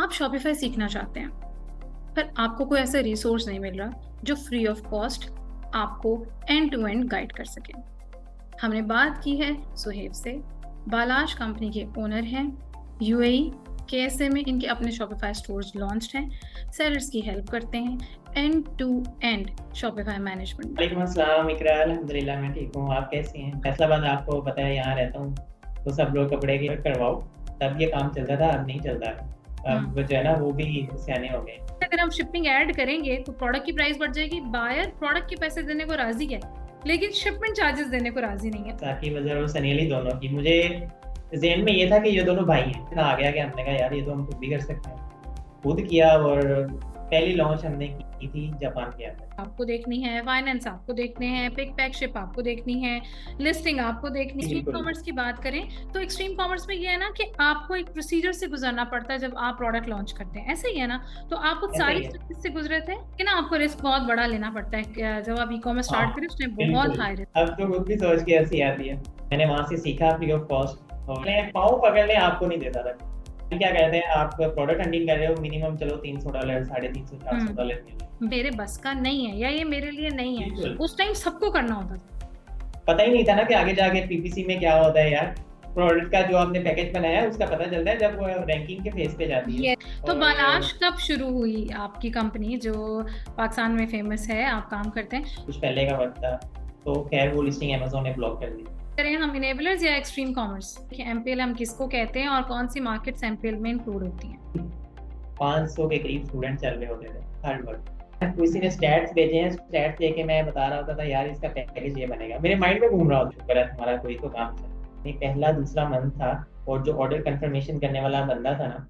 आप शॉपिफाई सीखना चाहते हैं पर आपको कोई ऐसा रिसोर्स नहीं मिल रहा जो फ्री ऑफ कॉस्ट आपको एंड टू एंड गाइड कर सके। हमने बात की है सुहेब से। बालाश कंपनी के ओनर हैं। यूएई केएसए में इनके अपने शॉपिफाई स्टोर्स लॉन्च्ड हैं। सेलर्स की हेल्प करते हैं। End to end Shopify management. वालेकुम अस्सलाम इकरा, अल्हम्दुलिल्लाह मैं ठीक हूँ। आप कैसी हैं? फैसलाबाद आपको पता है यहाँ रहता हूँ, तो सब लोग कपड़े की करवाओ, तब ये काम चलता था, अब नहीं चलता है। अब जो है ना वो भी सियाने हो गए। अगर हम शिपिंग ऐड करेंगे तो प्रोडक्ट की प्राइस बढ़ जाएगी। बायर प्रोडक्ट के पैसे देने को राजी है लेकिन शिपमेंट चार्जेस देने को राजी नहीं है। साकी वजर और सनीली दोनों की, मुझे ज़हन में ये था कि ये दोनों भाई हैं। फिर आ गया कि हमने कहा यार ये तो हम खुद भी कर सकते हैं। खुद किया और पहली लॉन्च हमने की थी जापान के अंदर। आपको देखनी है फाइनेंस, आपको देखने हैं पिक पैक शिप, आपको देखनी है लिस्टिंग, आपको देखनी है। एक्सट्रीम कॉमर्स की बात करें तो एक्सट्रीम कॉमर्स में ये है ना कि आपको एक प्रोसीजर से गुजरना पड़ता है जब आप प्रोडक्ट लॉन्च करते हैं। ऐसे ही है ना? तो आप उस सारी स्टेप्स से गुजरे थे कि ना आपको रिस्क बहुत बड़ा लेना पड़ता है जब आप ई कॉमर्स स्टार्ट करें, उसमें बहुत हाई रिस्क। अब तो खुद भी सोच के हंसी आती है। मैंने वहां से सीखा फ्री ऑफ कॉस्ट और पाँव पकड़ने आपको नहीं देता था। क्या कहते हैं, आप प्रोडक्ट हंटिंग कर रहे हो, मिनिमम चलो $300, $350, $400 मेरे बस का नहीं है या ये मेरे लिए नहीं है, उस टाइम सबको करना होता था। पता ही नहीं था ना कि आगे जाके पीपीसी में क्या होता है यार। प्रोडक्ट का जो आपने पैकेज बनाया उसका पता चलता है जब वो रैंकिंग के फेस पे जाती है। तो बालाश कब शुरू हुई आपकी कंपनी जो पाकिस्तान में फेमस है, आप काम करते हैं? कुछ पहले का वक्त था, तो खैर वो लिस्टिंग अमेज़न ने ब्लॉक कर दी। करें हम इनेबलर्स या एक्सट्रीम कॉमर्स? एमपीएल हम किसको कहते हैं और कौन सी मार्केट्स एमपीएल में इंक्लूड होती हैं? 500 के करीब स्टूडेंट चल रहे होते थे हर वक्त। किसी ने स्टैट्स भेजे हैं, स्टैट्स देके मैं बता रहा होता था यार इसका पैकेज ये बनेगा, मेरे माइंड में घूम रहा होता शुक्र है तुम्हारा कोई तो काम था। ये पहला दूसरा मंथ था और जो ऑर्डर कंफर्मेशन करने वाला बंदा था ना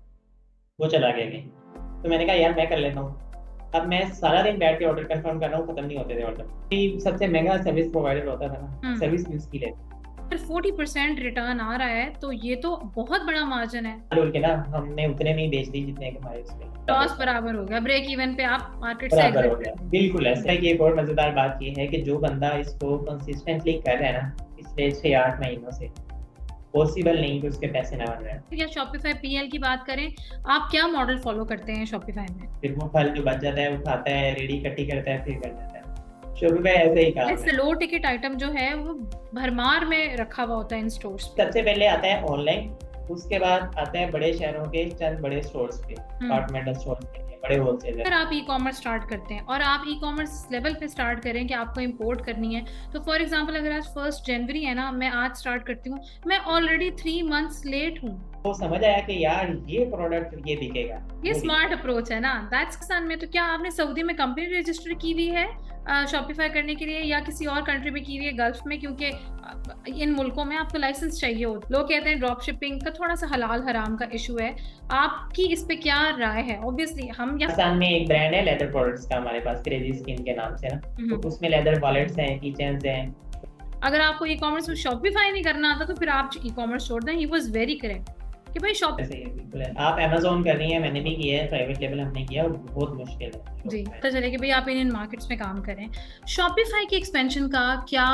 वो चला गया कहीं। तो मैंने कहा यार मैं कर लेता हूँ। अब मैं सारा दिन बैठ के ऑर्डर कंफर्म कर रहा हूँ, खत्म नहीं होते थे ऑर्डर। सबसे महंगा सर्विस प्रोवाइडर होता था ना, सर्विस यूज की लेते 40% रिटर्न आ रहा है तो ये तो बहुत बड़ा मार्जिन है। बोल के ना हमने उतने में ही बेच दी जितने के हमारे उसमें लॉस बराबर हो गया, ब्रेक इवन पे आप मार्केट से बराबर हो गया। बिल्कुल ऐसा है कि एक और मजेदार बात ये है कि जो बंदा इसको कंसिस्टेंटली कर रहा है ना पिछले 6-8 महीनों से, पॉसिबल नहीं कि उसके पैसे ना बन रहे हैं। या शॉपिफाई पीएल की बात करें, आप क्या मॉडल फॉलो करते हैं शॉपिफाई में? फिर वो फल जो बच जाता है उठाता है, रेडी इकट्ठी करता है, फिर कर देता है। शॉपिफाई ऐसे ही काम है। लो टिकट आइटम जो है वो भरमार में रखा हुआ होता है इन स्टोर्स पे। सबसे पहले आता है ऑनलाइन, उसके बाद आते हैं बड़े शहरों के चंद बड़े स्टोर्स पे, डिपार्टमेंटल स्टोर्स पे, बड़े होलसेलर। अगर आप ई कॉमर्स स्टार्ट करते हैं और आप ई कॉमर्स लेवल पे स्टार्ट करें कि आपको इंपोर्ट करनी है, तो फॉर एग्जांपल अगर आज 1 जनवरी है ना, मैं आज स्टार्ट करती हूँ, मैं ऑलरेडी 3 मंथ्स लेट हूँ। तो समझ आया कि यार ये प्रोडक्ट ये बिकेगा। ये स्मार्ट अप्रोच है ना। दैट्स सन में तो क्या आपने सऊदी में कंपनी रजिस्टर की हुई है शॉपिफाई करने के लिए या किसी और कंट्री में की हुई है, गल्फ में? क्योंकि इन मुल्कों में आपको लाइसेंस चाहिए होता है। लोग कहते हैं ड्रॉप शिपिंग का थोड़ा सा हलाल हराम का इशू है, आपकी इस पे क्या राय है? ऑब्वियसली हम पाकिस्तान में एक ब्रांड है लेदर प्रोडक्ट्स का हमारे पास, क्रेजी स्किन के नाम से ना, तो उसमें लेदर वॉलेट्स हैं, कीचेन्स हैं। अगर आपको ई कॉमर्स में शॉपिफाई नहीं करना आता तो फिर आप ई कॉमर्स छोड़ दें। ही वाज वेरी करेक्ट कि भाई शॉप ऐसे ही बिल्कुल है। आप अमेज़न कर रही हैं, मैंने भी किया है, प्राइवेट लेवल हमने किया और बहुत मुश्किल है जी। पता चले कि भाई आप इन मार्केट्स में काम करें। शॉपिफाई की एक्सपेंशन का क्या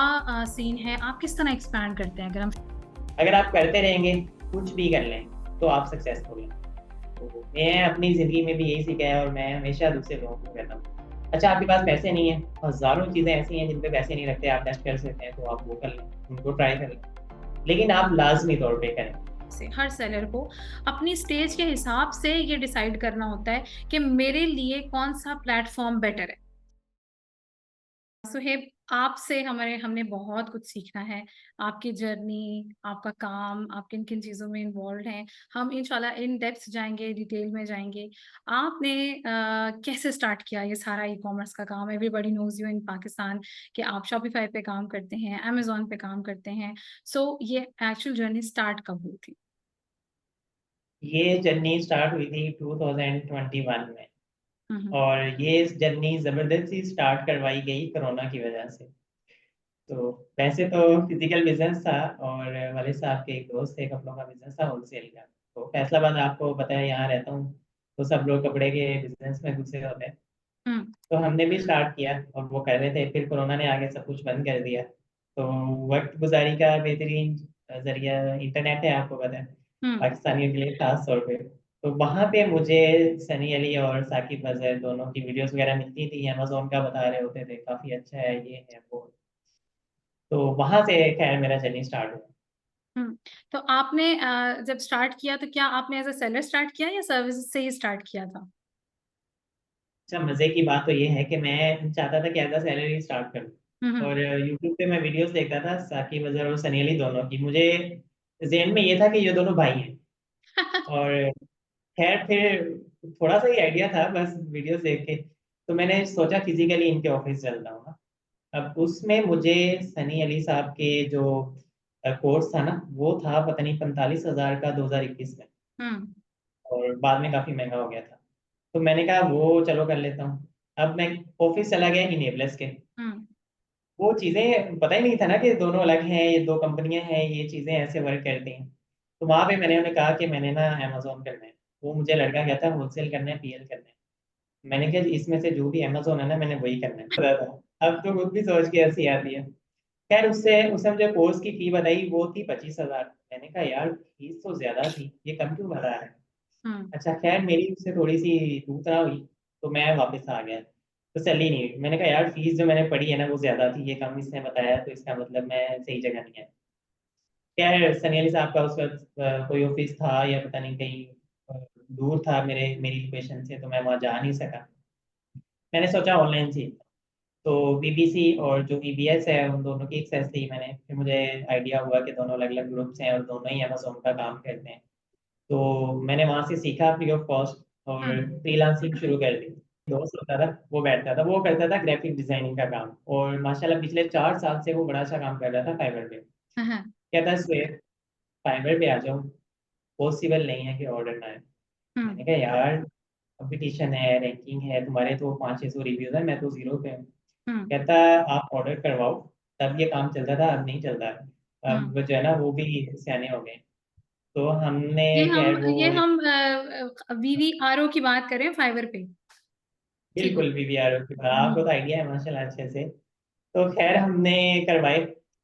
सीन है? आप किस तरह एक्सपैंड करते हैं? अगर आप करते रहेंगे, कुछ भी कर लें तो आप सक्सेसफुल हैं। तो मैं अपनी ज़िंदगी में भी यही सीखा है और मैं हमेशा दूसरे लोगों को कहता हूँ, अच्छा आपके पास पैसे नहीं है, हज़ारों चीज़ें ऐसी हैं जिन पे पैसे नहीं रखते, आप टेस्ट कर सकते हैं, तो आप वो कर लें, उनको ट्राई कर लें, लेकिन आप लाजमी तौर पे करें। से हर सेलर को अपनी स्टेज के हिसाब से ये डिसाइड करना होता है कि मेरे लिए कौन सा प्लेटफॉर्म बेटर है। सुहेब, आपसे हमने बहुत कुछ सीखना है। आपकी जर्नी, आपका काम, आप किन किन चीज़ों में इन्वॉल्व हैं, हम इंशाल्लाह इन डेप्थ जाएंगे, डिटेल में जाएंगे। आपने कैसे स्टार्ट किया ये सारा ई कॉमर्स का काम? Everybody knows you in Pakistan कि आप शॉपिफाई पे काम करते हैं, अमेजोन पे काम करते हैं। सो ये एक्चुअल जर्नी स्टार्ट कब हुई थी? ये जर्नी स्टार्ट हुई थी 2021 में और ये जर्नी ज़बरदस्ती स्टार्ट करवाई गई कोरोना की वजह से। तो वैसे तो फिजिकल बिजनेस था और वाले साहब के एक दोस्त थे, कपड़ों का बिजनेस था होलसेल का। तो फैसलाबाद आपको पता है यहाँ रहता हूँ, तो सब लोग कपड़े के बिजनेस में घुसे होते हैं। तो हमने भी स्टार्ट किया और वो कर रहे थे, फिर कोरोना ने आगे सब कुछ बंद कर दिया। तो वक्त गुजारी का बेहतरीन जरिया इंटरनेट है, आपको पता है, पाकिस्तानियों के लिए खास तौर पे। तो वहां पे मुझे सनी अली और साकिब अजहर दोनों की वीडियोस वगैरह मिलती थी, अमेजोन का बता रहे होते थे काफी अच्छा है, ये है वो। तो वहां से खैर मेरा जर्नी स्टार्ट हुआ। हम्म। तो आपने जब स्टार्ट किया तो क्या आपने एज अ सेलर स्टार्ट किया या सर्विस से ही स्टार्ट किया था? अच्छा, मजे की बात तो ये है कि मैं चाहता था कि एज अ सैलरी स्टार्ट करूँ, हम्म। और यूट्यूब पे मैं वीडियोस देखता था साकिब अजहर और सनी अली दोनों की। मुझे जेहन में ये था कि ये दोनों भाई हैं। और खैर फिर थोड़ा सा ही आइडिया था बस वीडियोस देख के, तो मैंने सोचा फिजिकली इनके ऑफिस चलता हूँ ना। अब उसमें मुझे सनी अली साहब के जो कोर्स था ना, वो था पता नहीं 45,000 का 2021 में, हम्म। और बाद में काफी महंगा हो गया था। तो मैंने कहा वो चलो कर लेता हूँ। अब मैं ऑफिस चला गया इनेबल्स के। हम्म। वो चीजें पता ही नहीं था ना कि दोनों अलग हैं, ये दो कंपनियां हैं, ये चीजें ऐसे वर्क करती हैं। तो वहां पे मैंने उन्हें कहा कि मैंने ना अमेजोन करना है। वो मुझे लड़का कहता है होलसेल करना है, पीएल करना है। मैंने कहा इसमें से जो भी अमेजोन है ना, मैंने वही करना है, पता था। अब तो खुद भी सोच के हंसी आती है। खैर उसने मुझे कोर्स की फी बताई, वो थी 25,000। मैंने कहा यार फीस तो ज्यादा थी, ये कम क्यों बता रहा है। हम्म। अच्छा खैर मेरी उससे थोड़ी सी तू तड़ा हुई, तो मैं वापस आ गया। तो सैलरी नहीं हुई। मैंने कहा यार फीस जो मैंने पढ़ी है ना वो ज्यादा थी, ये कम इसने बताया, तो इसका मतलब मैं सही जगह नहीं है। खैर सनी अली साहब का उस वक्त कोई ऑफिस था या पता नहीं कहीं दूर था मेरी लोकेशन से, तो मैं वहाँ जा नहीं सका। मैंने सोचा ऑनलाइन से। तो बीबीसी और जो ईबीएस है उन दोनों की एक्सेस थी मैंने, फिर मुझे आइडिया हुआ कि दोनों अलग अलग ग्रुप्स हैं और दोनों ही अमेजोन का काम करते हैं। तो मैंने वहां से सीखा फ्री ऑफ कॉस्ट, और हम्म। फ्रीलांसिंग शुरू कर दी। दोस्त होता था, वो बैठता था, वो करता था ग्राफिक डिजाइनिंग का काम, और माशाल्लाह पिछले 4 साल से वो बड़ा अच्छा काम कर रहा था फाइवर पे। हाँ, हाँ। कहता सुहेब फाइवर पे आ जाओ, पॉसिबल नहीं है कि ऑर्डर ना आए। हम्म। मैंने कहा यार कंपटीशन है, रैंकिंग है, तुम्हारे तो 500-600 रिव्यूज है, मैं तो जीरो पे हूँ। हम्म। कहता आप ऑर्डर करवाओ। तब ये काम चलता था, अब नहीं चलता। हम्म। अब जो है ना वो भी सियाने हो गए। तो हमने ये हम खैर वो ये हम वीवीआरओ की बात करें फाइवर पे। ठीक हो। बिल्कुल वीवीआर की बात, आपको हम्म। तो आइडिया है माशाल्लाह अच्छे से। तो खैर हमने करवाए।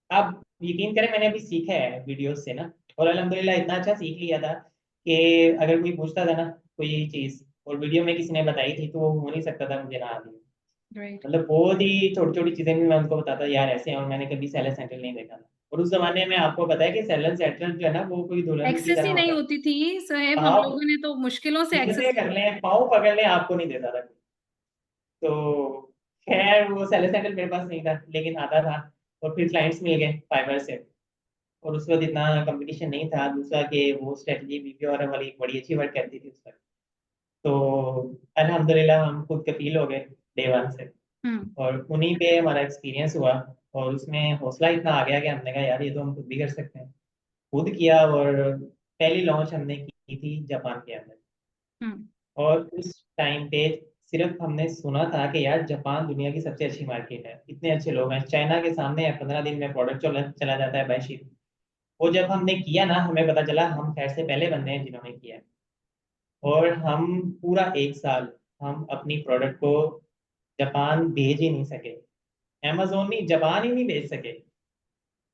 अब यकीन करें मैंने अभी सीखा है वीडियोस से ना, और अल्हम्दुलिल्लाह इतना अच्छा सीख लिया था कि अगर कोई पूछता था ना कोई चीज़ और वीडियो में किसी ने बताई थी, तो वो हो नहीं सकता था मुझे ना आती। राइट। मतलब बहुत ही छोटी छोटी चीजें भी मैं उनको बताता यार ऐसे हैं, और मैंने कभी सेलर सेंटर नहीं देखा था। और उस जमाने में आपको पता है कि सेलर सेंटर जो है ना वो कोई दुल्हन की एक्सेस तरह ही नहीं होता है। होती थी सोहेब, हम आप लोगों ने तो मुश्किलों से हिम्मतें एक्सेस कर लिया। लें, पाँव पकड़ लें, आपको नहीं देता था। तो खैर वो सेलर सेंटर मेरे पास नहीं था, लेकिन आता था। और फिर क्लाइंट्स मिल गए फाइबर से। और उस वक्त इतना कंपटीशन नहीं था, दूसरा कि वो स्ट्रेटजी बीपी और वाली बड़ी अच्छी वर्क करती थी उस वक्त। तो अल्हम्दुलिल्लाह हम खुद कफील हो गए डे वन से। हम्म। और उन्हीं पे हमारा एक्सपीरियंस हुआ, और उसमें हौसला इतना आ गया कि हमने कहा यार ये तो हम खुद भी कर सकते हैं। खुद किया, और पहली लॉन्च हमने की थी जापान के अंदर। हम्म। और उस टाइम पे सिर्फ हमने सुना था कि यार जापान दुनिया की सबसे अच्छी मार्केट है, इतने अच्छे लोग हैं, चाइना के सामने 15 दिन में प्रोडक्ट चला चला जाता है बाय शिप। वो जब हमने किया ना, हमें पता चला हम खैर से पहले बंदे हैं जिन्होंने किया है। और हम पूरा 1 साल हम अपनी प्रोडक्ट को जापान भेज ही नहीं सके। अमेजोन नहीं, जापान ही नहीं भेज सके।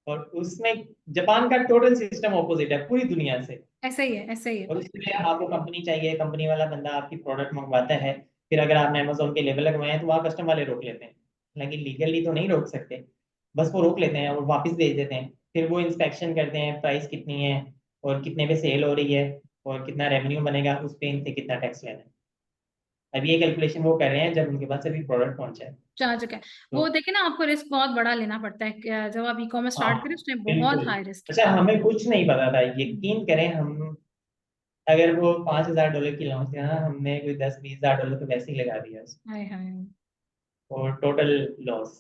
और उसमें जापान का टोटल सिस्टम ऑपोजिट है पूरी दुनिया से। ऐसा ही है, ऐसा ही है। और उसके लिए आपको कंपनी चाहिए, कंपनी वाला बंदा आपकी प्रोडक्ट मंगवाता है। फिर अगर आपने अमेजोन के लेवल लगवाए हैं तो वहाँ कस्टम वाले रोक लेते हैं। हालांकि लीगली तो नहीं रोक सकते, बस वो रोक लेते हैं और वापस भेज देते हैं। फिर वो इंस्पेक्शन करते हैं, प्राइस कितनी है और कितने पे सेल हो रही है और कितना रेवेन्यू बनेगा, उस पे इनसे कितना टैक्स लेना है। अभी ये कैलकुलेशन वो कर रहे हैं जब उनके पास अभी प्रोडक्ट पहुंचा है। जा चुका है। वो तो देखे ना, आपको रिस्क बहुत बड़ा लेना पड़ता है जब आप ई कॉमर्स हाँ स्टार्ट करें उसमें बिल्कुल। बहुत हाई रिस्क है। अच्छा हमें कुछ नहीं पता था, हम्म। यकीन करें हम। अगर वो $5,000 की लॉन्च थी ना, हमने कोई 10-20 हज़ार डॉलर तो वैसे ही लगा दिया उसमें। हाय हाय। और टोटल लॉस।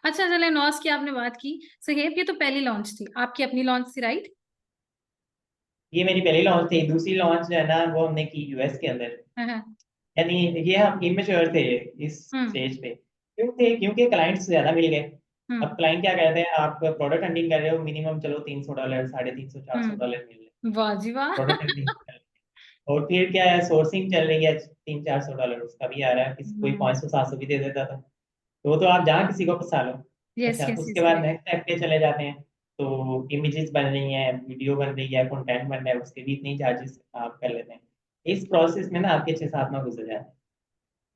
अच्छा चले, नॉस की आपने बात की। सुहेब, ये तो पहली लॉन्च थी आपकी, अपनी लॉन्च थी, राइट? ये मेरी पहली लॉन्च थी। दूसरी लॉन्च जो है ना वो हमने की यूएस के अंदर। हाँ, हाँ। यानी ये हम इमेच्योर थे इस हम्म। स्टेज पे। क्यों थे? क्योंकि क्लाइंट्स ज्यादा मिल गए। अब हम्म। क्लाइंट क्या कहते हैं, आप प्रोडक्ट हंटिंग कर रहे हो, मिनिमम चलो $300, 350, $400 मिल रहे। वाह जी वाह। Product hunting. और फिर क्या है, सोर्सिंग चल रही है, $300-400 उसका भी आ रहा है, किसी कोई 500-700 भी दे देता था। तो वो तो आप जहाँ किसी को फंसा लो। यस अच्छा यस उसके यस, बाद राइट। नेक्स्ट स्टेप पे चले जाते हैं। तो इमेजेस बन रही हैं, वीडियो बन रही है, कंटेंट बन रहा है, उसके भी इतने चार्जेस आप कर लेते हैं। इस प्रोसेस में ना आपके 6-7 माह गुजर जाते हैं।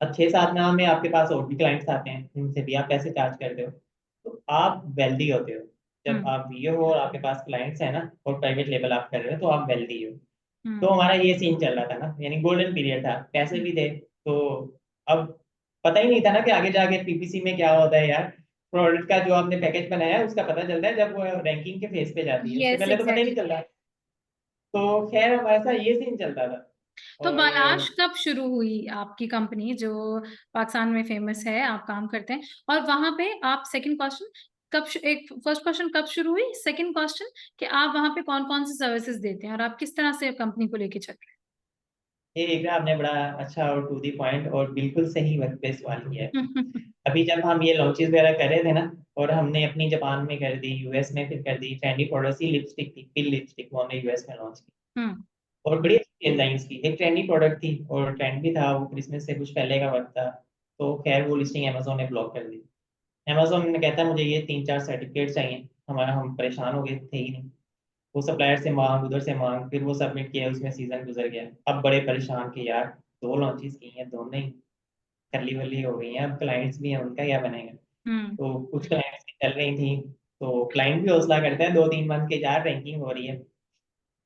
अब 6-7 माह में आपके पास और भी क्लाइंट्स आते हैं, उनसे भी आप पैसे चार्ज करते हो, तो आप वेल्दी होते हो। जब हम्म आप वीओ हो और आपके पास क्लाइंट्स है ना, और प्राइवेट लेवल आप कर रहे हो, तो आप वेल्दी हो। तो हम्म हमारा ये सीन चल रहा था ना, यानी गोल्डन पीरियड था, पैसे भी थे। तो अब पता ही नहीं था ना कि आगे जाके पीपीसी में क्या होता है यार। प्रोडक्ट का जो आपने पैकेज बनाया है उसका पता चलता है जब वो रैंकिंग के फेज पे जाती है, उससे यस पहले तो पता ही नहीं एग्जैक्टली। चलता। तो खैर हमारे साथ ये सीन चलता था। तो और बालाश कब शुरू हुई आपकी कंपनी जो पाकिस्तान में फेमस है, आप काम करते हैं? और वहां पे आप सेकंड क्वेश्चन एक फर्स्ट क्वेश्चन कब शुरू हुई, सेकंड क्वेश्चन कि आप वहां पे कौन कौन सी सर्विसेज देते हैं और आप किस तरह से कंपनी को लेके चल रहे ये एक आपने बड़ा अच्छा और टू दी पॉइंट और बिल्कुल सही वक्त पे सवाल किया है। हैं? अभी जब हम ये लॉन्चेस वगैरह कर रहे थे ना, और हमने अपनी जापान में कर दी, यूएस में फिर कर दी, ट्रेंडी प्रोडक्ट्स ही लिपस्टिक थी, पिल लिपस्टिक वो हमने यूएस में लॉन्च की। हम्म और बड़ी अच्छी डिजाइन की एक ट्रेंडी प्रोडक्ट थी, और ट्रेंड भी था, वो क्रिसमस से कुछ पहले का वक्त था। तो खैर वो लिस्टिंग अमेजोन ने ब्लॉक कर दी। अमेजोन ने कहता मुझे ये 3-4 सर्टिफिकेट चाहिए, हमारा हम परेशान हो गए थे ही नहीं। वो सप्लायर से मांग, उधर से मांग, फिर वो सबमिट किया, उसमें सीजन गुजर गया। अब बड़े परेशान के यार, 2 लॉन्चेस की हैं, दोनों ही खल्ली वल्ली हो गई हैं, अब क्लाइंट्स भी हैं, उनका क्या बनेगा। हम्म तो कुछ क्लाइंट्स की चल रही थी, तो क्लाइंट भी हौसला करते हैं 2-3 मंथ के, यार रैंकिंग हो रही है।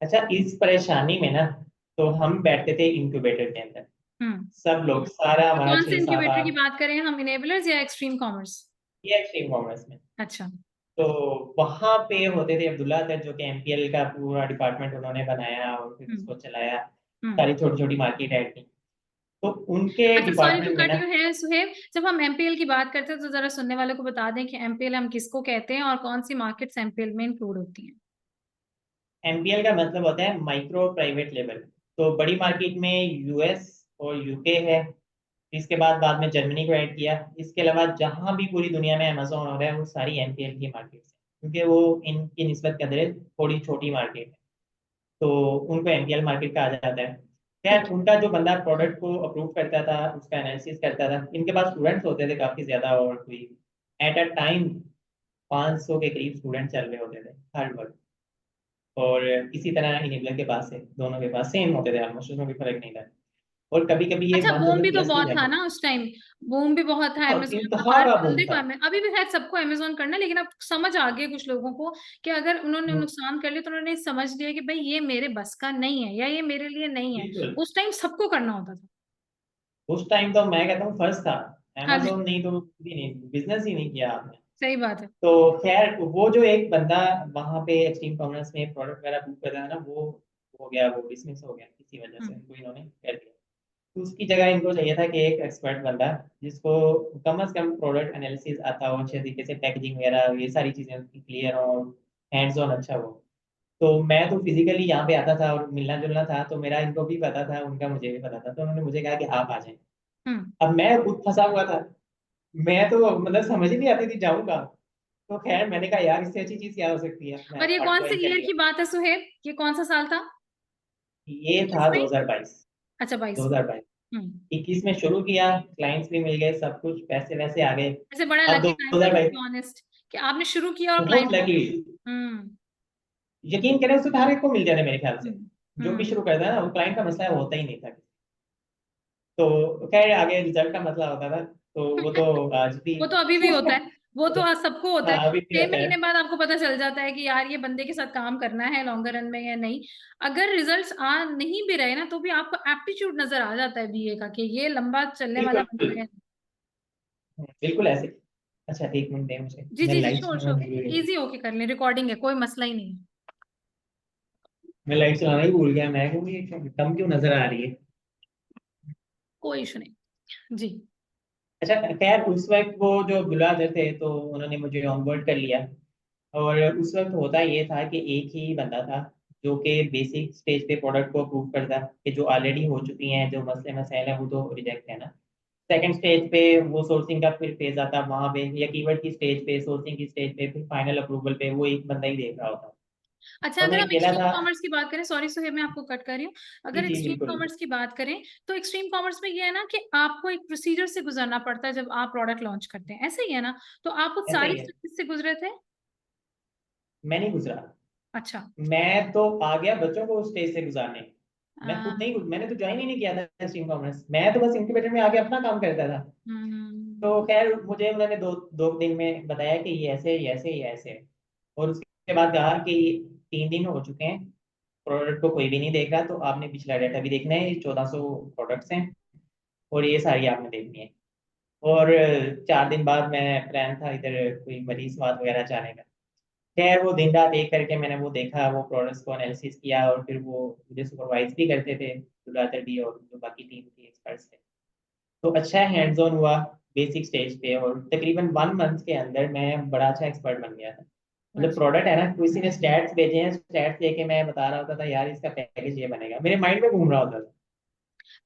अच्छा, इस परेशानी में ना, तो हम बैठते थे इंक्यूबेटर के अंदर, हम्म सब लोग, सारा तो हमारा कौन से छह सात इंक्यूबेटर की आठ बात करें हम, इनेबलर्स या एक्सट्रीम कॉमर्स? ये एक्सट्रीम कॉमर्स में। अच्छा। तो वहां पे होते थे अब्दुल्ला सर, जो कि एमपीएल का पूरा डिपार्टमेंट उन्होंने बनाया और फिर हम्म उसको चलाया, हम्म सारी छोटी छोटी मार्केट ऐड की। तो उनके अच्छा, सॉरी टू डिपार्टमेंट में कट ना, यू है सुहेब, जब हम एमपीएल की बात करते हैं तो जरा सुनने वालों को बता दें कि एमपीएल हम किसको कहते हैं और कौन सी मार्केट्स एमपीएल में इंक्लूड होती हैं। एमपीएल का मतलब होता है माइक्रो प्राइवेट लेवल। तो बड़ी मार्केट में यूएस और यूके है, इसके बाद में जर्मनी को ऐड किया। इसके अलावा जहां भी पूरी दुनिया में अमेजोन हो रहा है वो सारी एमपीएल की मार्केट है, क्योंकि वो इनकी निस्बत के अंदर थोड़ी छोटी मार्केट है, तो उनको एमपीएल मार्केट कहा जाता है। खैर ठीक उनका जो बंदा प्रोडक्ट को अप्रूव करता था, उसका एनालिसिस करता था, इनके पास स्टूडेंट्स होते थे काफी ज्यादा, और कोई एट अ टाइम 500 के करीब स्टूडेंट चल रहे होते थे हर वर्ग। और इसी तरह इनेबलर के पास है, दोनों के पास सेम होते थे ऑलमोस्ट, उसमें कोई फर्क नहीं था। और कभी कभी ये अच्छा, बंद बूम होती भी थी तो असली बहुत था वैल्यू। ना उस टाइम। बूम भी बहुत था और अमेजोन का, इंतहा हर का बूम बंदे को था। अभी भी शायद सबको अमेजोन करना है, लेकिन अब समझ आ गई कुछ लोगों को कि अगर उन्होंने हम्म, नुकसान कर लिया तो उन्होंने समझ लिया कि भाई ये मेरे बस का नहीं है या ये मेरे लिए नहीं है। बिल्कुल। उस टाइम सबको करना होता था। उस टाइम तो मैं कहता हूँ फर्स्ट था, हाँ जी, अमेजोन नहीं तो भी नहीं, बिजनेस ही नहीं किया आपने। सही बात है। तो खैर वो जो एक बंदा वहां पे एक्सट्रीम कॉमर्स में प्रोडक्ट वगैरह बुक कर रहा है ना, वो हो गया, वो डिसमिस हो गया किसी वजह से, हम्म उनको इन्होंने कर दिया। तो उसकी जगह इनको चाहिए था कि एक एक्सपर्ट बंदा, जिसको कम से कम प्रोडक्ट एनालिसिस आता हो अच्छे तरीके से, पैकेजिंग वगैरह ये सारी चीजें उसकी क्लियर हो, हैंड्स ऑन अच्छा हो। तो मैं तो फिजिकली यहाँ पे आता था और मिलना जुलना था, तो मेरा इनको भी पता था, उनका मुझे भी पता था, तो उन्होंने मुझे कहा कि आप आ जाएं। हम्म अब मैं खुद फंसा हुआ था, मैं तो मतलब समझ ही नहीं आती थी जाऊंगा। तो खैर मैंने कहा यार इससे अच्छी चीज क्या हो सकती है, मैं और ये फट कौन से ज्वाइन कर ईयर लिया। की बात है सुहेब, ये कौन सा साल था? ये 21 था में? 2022। अच्छा, 22 में। 2022 हम्म 21 में शुरू किया, क्लाइंट्स भी मिल गए, सब कुछ, पैसे वैसे आ गए। ऐसे बड़ा अब लकी टाइम था, टू 2022 बी ऑनेस्ट, कि आपने शुरू किया और बहुत क्लाइंट। लकी, हम्म यकीन करें उसको हर एक को मिल जाने मेरे ख्याल से। हम्म जो भी हम्म शुरू करता है ना, वो क्लाइंट का मसला होता ही नहीं था। तो खैर आगे रिजल्ट का मसला होता था, तो वो तो आज भी वो तो अभी भी होता है, वो तो आज सबको होता हाँ है। अभी भी 6 महीने होता बाद आपको पता चल जाता है कि यार ये बंदे के साथ काम करना है लॉन्गर रन में या नहीं। अगर रिजल्ट्स आ नहीं भी रहे ना तो भी आपको एप्टीट्यूड नजर आ जाता है बीए का कि ये लंबा चलने वाला बिल्कुल। बंदा है। बिल्कुल ऐसे। अच्छा 1 मिनट दे मुझे, जी मैं जी जी, लाइट श्योर चलाना श्योर। भूल गया। इजी होके कर लें, रिकॉर्डिंग है, कोई मसला ही नहीं है। मैं लाइट चलाना ही भूल गया, मैं क्योंकि ये कम क्यों नजर आ रही है। कोई इशू नहीं। जी। अच्छा खैर उस वक्त वो जो बुलादर थे, तो उन्होंने मुझे ऑनबोर्ड कर लिया। और उस वक्त होता ये था कि एक ही बंदा था जो कि बेसिक स्टेज पे प्रोडक्ट को अप्रूव करता, कि जो ऑलरेडी हो चुकी हैं, जो मसले मसाइल हैं वो तो रिजेक्ट है ना। सेकंड स्टेज पे वो सोर्सिंग का फिर फेज आता, वहां पे या कीवर्ड की स्टेज पे, सोर्सिंग की स्टेज पे, फिर फाइनल अप्रूवल पे वो एक बंदा ही देख रहा होता। अच्छा, तो अगर मैं हम अकेला एक्सट्रीम था। कॉमर्स की बात करें, सॉरी सुहेब मैं आपको कट कर रही हूँ। जी अगर जी एक्सट्रीम बिल्कुल। कॉमर्स की बात करें तो एक्सट्रीम कॉमर्स में ये है ना कि आपको एक प्रोसीजर से गुजरना पड़ता है जब आप प्रोडक्ट लॉन्च करते हैं, ऐसे ही है ना? तो आप उस ऐसा सारी ही है। स्टेज से गुजरे थे? मैं नहीं गुजरा, अच्छा। मैं तो आ गया बच्चों को उस स्टेज से गुजारने। मैं खुद आ, नहीं, मैंने तो ज्वाइन ही नहीं किया था स्ट्रीम कॉमर्स, मैं तो बस इंक्यूबेटर में आके अपना काम करता था। तो हम्म, खैर मुझे उन्होंने दो दो दिन में बताया कि ये ऐसे ये ऐसे ये ऐसे है। और उसके बाद कहा कि 3 दिन हो चुके हैं, प्रोडक्ट को कोई भी नहीं देख रहा, तो आपने पिछला डाटा भी देखना है, 1400 प्रोडक्ट्स हैं और ये सारी आपने देखनी है। और 4 दिन बाद मैं प्लान था इधर कोई मरीज बात वगैरह जाने का। खैर वो दिन रात एक करके मैंने वो देखा, वो प्रोडक्ट्स को एनालिसिस किया, और फिर वो मुझे सुपरवाइज भी करते थे जुलातर भी, और जो बाकी टीम की एक्सपर्ट्स थे। तो अच्छा हैंड्स ऑन हुआ बेसिक स्टेज पे, और तकरीबन 1 मंथ के अंदर मैं बड़ा अच्छा एक्सपर्ट बन गया था। मतलब अच्छा। प्रोडक्ट है ना, किसी ने स्टैट्स भेजे हैं, स्टैट्स लेके मैं बता रहा होता था यार इसका पैकेज ये बनेगा, मेरे माइंड में घूम रहा होता था।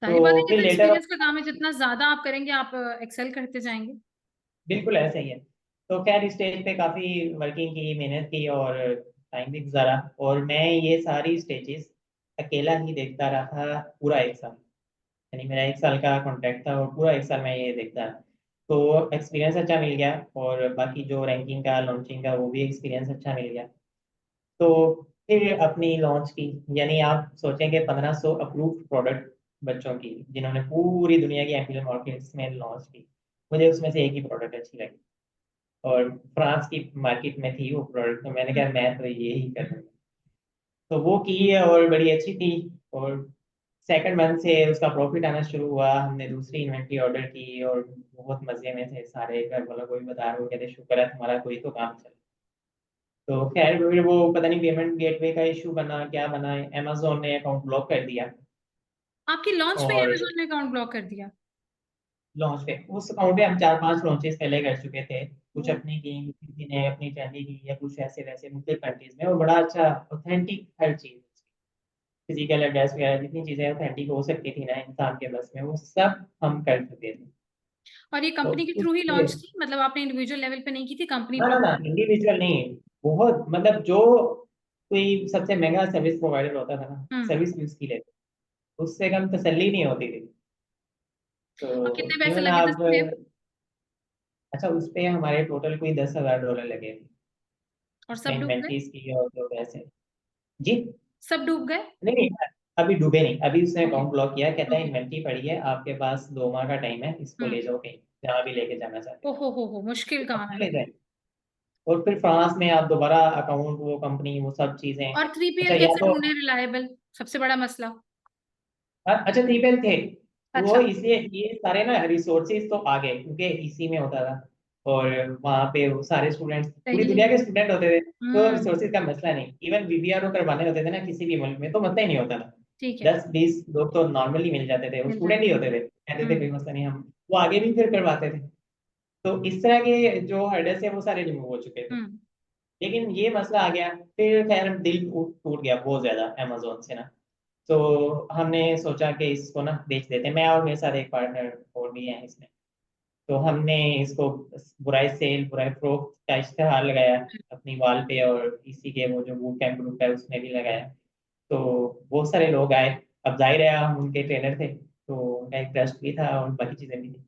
जाहिर बात है तो कि फिर तो लेटर, एक्सपीरियंस का काम है, जितना ज्यादा आप करेंगे आप एक्सेल करते जाएंगे। बिल्कुल ऐसा ही है। तो खैर इस स्टेज पे काफी वर्किंग की, मेहनत की, और टाइम भी गुजारा, और मैं ये सारी स्टेजेस अकेला ही देखता रहा पूरा 1 साल। यानी मेरा 1 साल का कॉन्ट्रैक्ट था, और पूरा 1 साल मैं ये देखता रहा। तो एक्सपीरियंस अच्छा मिल गया, और बाकी जो रैंकिंग का लॉन्चिंग का वो भी एक्सपीरियंस अच्छा मिल गया। तो फिर अपनी लॉन्च की, यानी आप सोचेंगे 1500 अप्रूव्ड प्रोडक्ट बच्चों की जिन्होंने पूरी दुनिया की एमपीएल मार्केट्स में लॉन्च की, मुझे उसमें से एक ही प्रोडक्ट अच्छी लगी, और फ्रांस की मार्केट में थी वो प्रोडक्ट, तो मैंने कहा मैं तो ये ही करूँगा। तो वो की है और बड़ी अच्छी थी। और सेकंड मंथ से उसका प्रॉफिट आना शुरू हुआ, हमने दूसरी इन्वेंट्री ऑर्डर की, और बहुत मजे में थे सारे, घर वालों को भी बता रहे हो, कहते शुक्र है तुम्हारा कोई तो काम चल। तो खैर फिर वो पता नहीं पेमेंट गेटवे का इशू बना क्या बना, अमेजोन ने अकाउंट ब्लॉक कर दिया। आपकी लॉन्च पे और अमेजोन ने अकाउंट ब्लॉक कर दिया? लॉन्च पे, उस अकाउंट पे हम 4-5 लॉन्चेस पहले कर चुके थे, कुछ अपनी की, किसी ने अपनी चैनल की, या कुछ ऐसे वैसे मुख्तलिफ कंट्रीज में, और बड़ा अच्छा ऑथेंटिक हर चीज, फिजिकल एड्रेस वगैरह जितनी चीजें ऑथेंटिक हो सकती थी ना इंसान के बस में, वो सब हम कर चुके थे। और ये तो कंपनी के थ्रू ही उससे, लॉन्च थी, मतलब आपने इंडिविजुअल लेवल पे नहीं की थी, कंपनी ना ना ना, प्रॉपर? इंडिविजुअल नहीं, बहुत मतलब जो कोई सबसे महंगा सर्विस प्रोवाइडर होता था ना, हम्म। सर्विस यूज की लेते, उससे कम तसल्ली नहीं होती थी। और तो कितने पैसे इवन लगे थे अब, इसमें? अच्छा उस पे हमारे टोटल कोई $10,000 लगे थे, और उसमें सब डूब गए? इन्वेंट्रीज की और जो पैसे। जी, सब डूब गए? नहीं नहीं, अभी डूबे नहीं, अभी उसने ओके। अकाउंट ब्लॉक किया, कहता है ओके। इन्वेंट्री पड़ी है आपके पास, 2 माह का टाइम है, इसको हम्म। ले जाओ कहीं, जहाँ भी लेके जाना चाहते हो, मुश्किल हो काम अपना है। ले जाए। और फिर फ्रांस में आप दोबारा अकाउंट, वो कंपनी, वो सब चीजें। और अच्छा 3PL या कैसे तो, ढूंढे रिलायबल? सबसे बड़ा मसला। अच्छा ट्रिपल थे, वो अच्छा। इसलिए ये सारे ना रिसोर्सेज तो आ गए क्योंकि इसी में होता था, और वहाँ पे वो सारे स्टूडेंट्स, पूरी सही दुनिया है। के स्टूडेंट होते थे, तो हम्म। रिसोर्सेज का मसला नहीं। इवन वीवीआरओ करवाने होते थे ना किसी भी मुल्क में, तो मसला ही नहीं होता था। ठीक है। 10-20 लोग तो नॉर्मली मिल जाते थे, वो मिल स्टूडेंट जाते। ही होते थे, कहते थे हम्म। कोई मसला नहीं, हम वो आगे भी फिर करवाते थे। तो इस तरह के जो हर्डल्स है वो सारे रिमूव हो चुके थे। हम्म। लेकिन ये मसला आ गया, फिर खैर दिल टूट गया बहुत ज्यादा अमेजोन से ना। तो हमने सोचा कि इसको ना बेच देते हैं, मैं और मेरे साथ एक पार्टनर और भी हैं इसमें। तो हमने इसको बुराई सेल बुराई प्रो का इश्तेहार लगाया अपनी वॉल पे, और इसी के वो जो बूट कैंप ग्रुप है उसमें भी लगाया। तो बहुत सारे लोग आए, अब जाहिर है हम उनके ट्रेनर थे, तो उनका एक ट्रस्ट भी था और बाकी चीजें भी थी।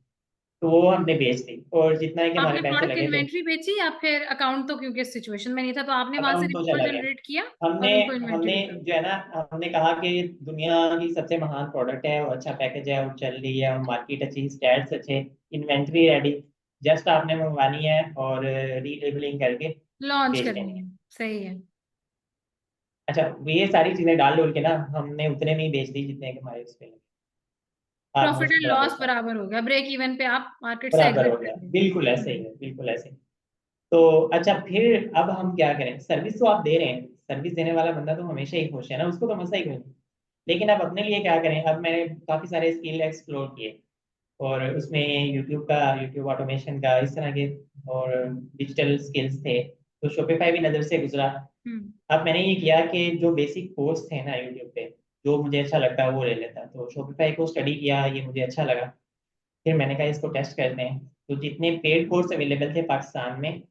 तो वो हमने बेच दी, और जितना है कि हमारे आपने पैसे प्रोडक्ट की लगे थे, इन्वेंट्री बेची या फिर अकाउंट, तो क्योंकि सिचुएशन में नहीं था तो आपने वहां से अकाउंट तो रिपोर्ट चला गया। जनरेट किया हमने और उनको इन्वेंट्री हमने बेचा? जो है ना, हमने कहा कि दुनिया की सबसे महान प्रोडक्ट है और अच्छा पैकेज है और चल रही है और मार्केट अच्छी, स्टैट्स अच्छे, इन्वेंट्री रेडी, जस्ट आपने मंगवानी है और रीलेबलिंग करके लॉन्च बेच देनी करनी है। है। सही है। अच्छा ये सारी चीजें डाल डोल के ना हमने उतने में ही बेच दी जितने के हमारे उस पे लगे, प्रॉफिट ऑलमोस्ट एंड बराबर लॉस था। बराबर हो गया, ब्रेक इवन पे आप मार्केट से बराबर एग्जिट हो कर गया, गए। बिल्कुल ऐसे ही है, बिल्कुल ऐसे ही। तो अच्छा फिर अब हम क्या करें, सर्विस तो आप दे रहे हैं, सर्विस देने वाला बंदा तो हमेशा ही खुश है ना, उसको तो मसला ही कोई नहीं। लेकिन अब अपने लिए क्या करें, अब मैंने काफी सारे स्किल एक्सप्लोर किए, और उसमें यूट्यूब ऑटोमेशन का इस तरह के, और डिजिटल स्किल्स थे, तो शॉपिफाई भी नजर से गुजरा। हम्म। अब मैंने ये किया कि जो बेसिक कोर्स थे ना यूट्यूब पे, जो मुझे अच्छा लगता है वो ले लेता, तो शॉपिफाई को स्टडी किया, ये मुझे अच्छा लगा। फिर मैंने कहा इसको टेस्ट करते हैं, तो जितने पेड कोर्स अवेलेबल थे पाकिस्तान में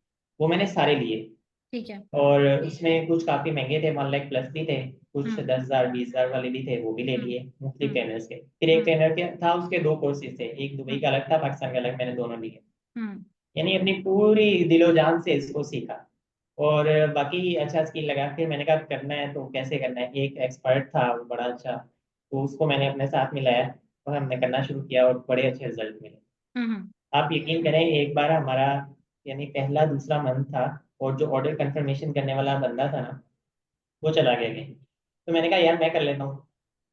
वो मैंने सारे लिए। ठीक है। और उसमें कुछ काफी महंगे थे, 1 लाख प्लस भी थे, कुछ हम्म। 10,000 20,000 वाले भी थे, वो भी ले हम्म। लिए मुफ्ती हम्म। ट्रेनर्स के। फिर एक हम्म। ट्रेनर के था, उसके 2 कोर्सेज थे, एक दुबई हम्म। का अलग था, पाकिस्तान का अलग, मैंने दोनों लिए। हम्म। यानी अपनी पूरी दिलो जान से इसको सीखा, और बाकी अच्छा स्किल लगा। फिर मैंने कहा करना है तो कैसे करना है, एक एक्सपर्ट था वो बड़ा अच्छा, तो उसको मैंने अपने साथ मिलाया और हमने करना शुरू किया और बड़े अच्छे रिजल्ट मिले। हम्म। आप यकीन करें, एक बार हमारा यानी पहला दूसरा मंथ था और जो ऑर्डर कंफर्मेशन करने वाला बंदा था ना, वो चला गया कहीं। तो मैंने कहा यार मैं कर लेता हूँ।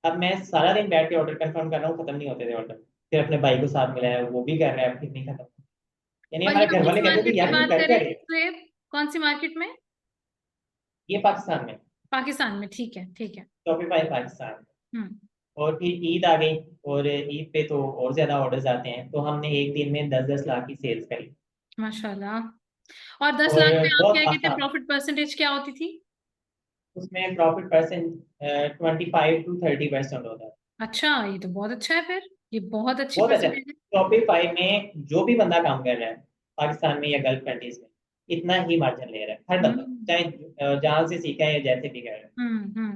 अब मैं सारा दिन बैठ के ऑर्डर कंफर्म कर रहा हूँ, खत्म नहीं होते थे ऑर्डर। फिर अपने भाई को साथ मिलाया, वो भी कर रहा है, फिर नहीं खत्म। यानी और ये हमारे आप घर किस वाले कहते थे मार्केट की यार ये बात कर क्या करें रहे हैं? तो, ये कौन सी मार्केट में? ये पाकिस्तान में, पाकिस्तान में, ठीक है ठीक है। शॉपिफाई पाकिस्तान में। हम्म। और फिर ईद आ गई, और ईद पे तो और ज्यादा ऑर्डर्स आते हैं, तो हमने एक दिन में 10-10 लाख की सेल्स करी। माशाल्लाह। और 10 लाख और में आप बहुत क्या कहते हैं, आसान, प्रॉफिट परसेंटेज क्या होती थी? उसमें प्रॉफिट परसेंट 25 to 30% होता है। अच्छा, ये तो बहुत अच्छा है फिर। ये बहुत अच्छी बहुत अच्छा। परसेंटेज है। शॉपिफाई में जो भी बंदा काम कर रहा है पाकिस्तान में या गल्फ कंट्रीज में, इतना ही मार्जिन ले रहा है हर बंदा, हम्म चाहे जहाँ से सीखा है या जैसे भी कर रहा है। हम्म।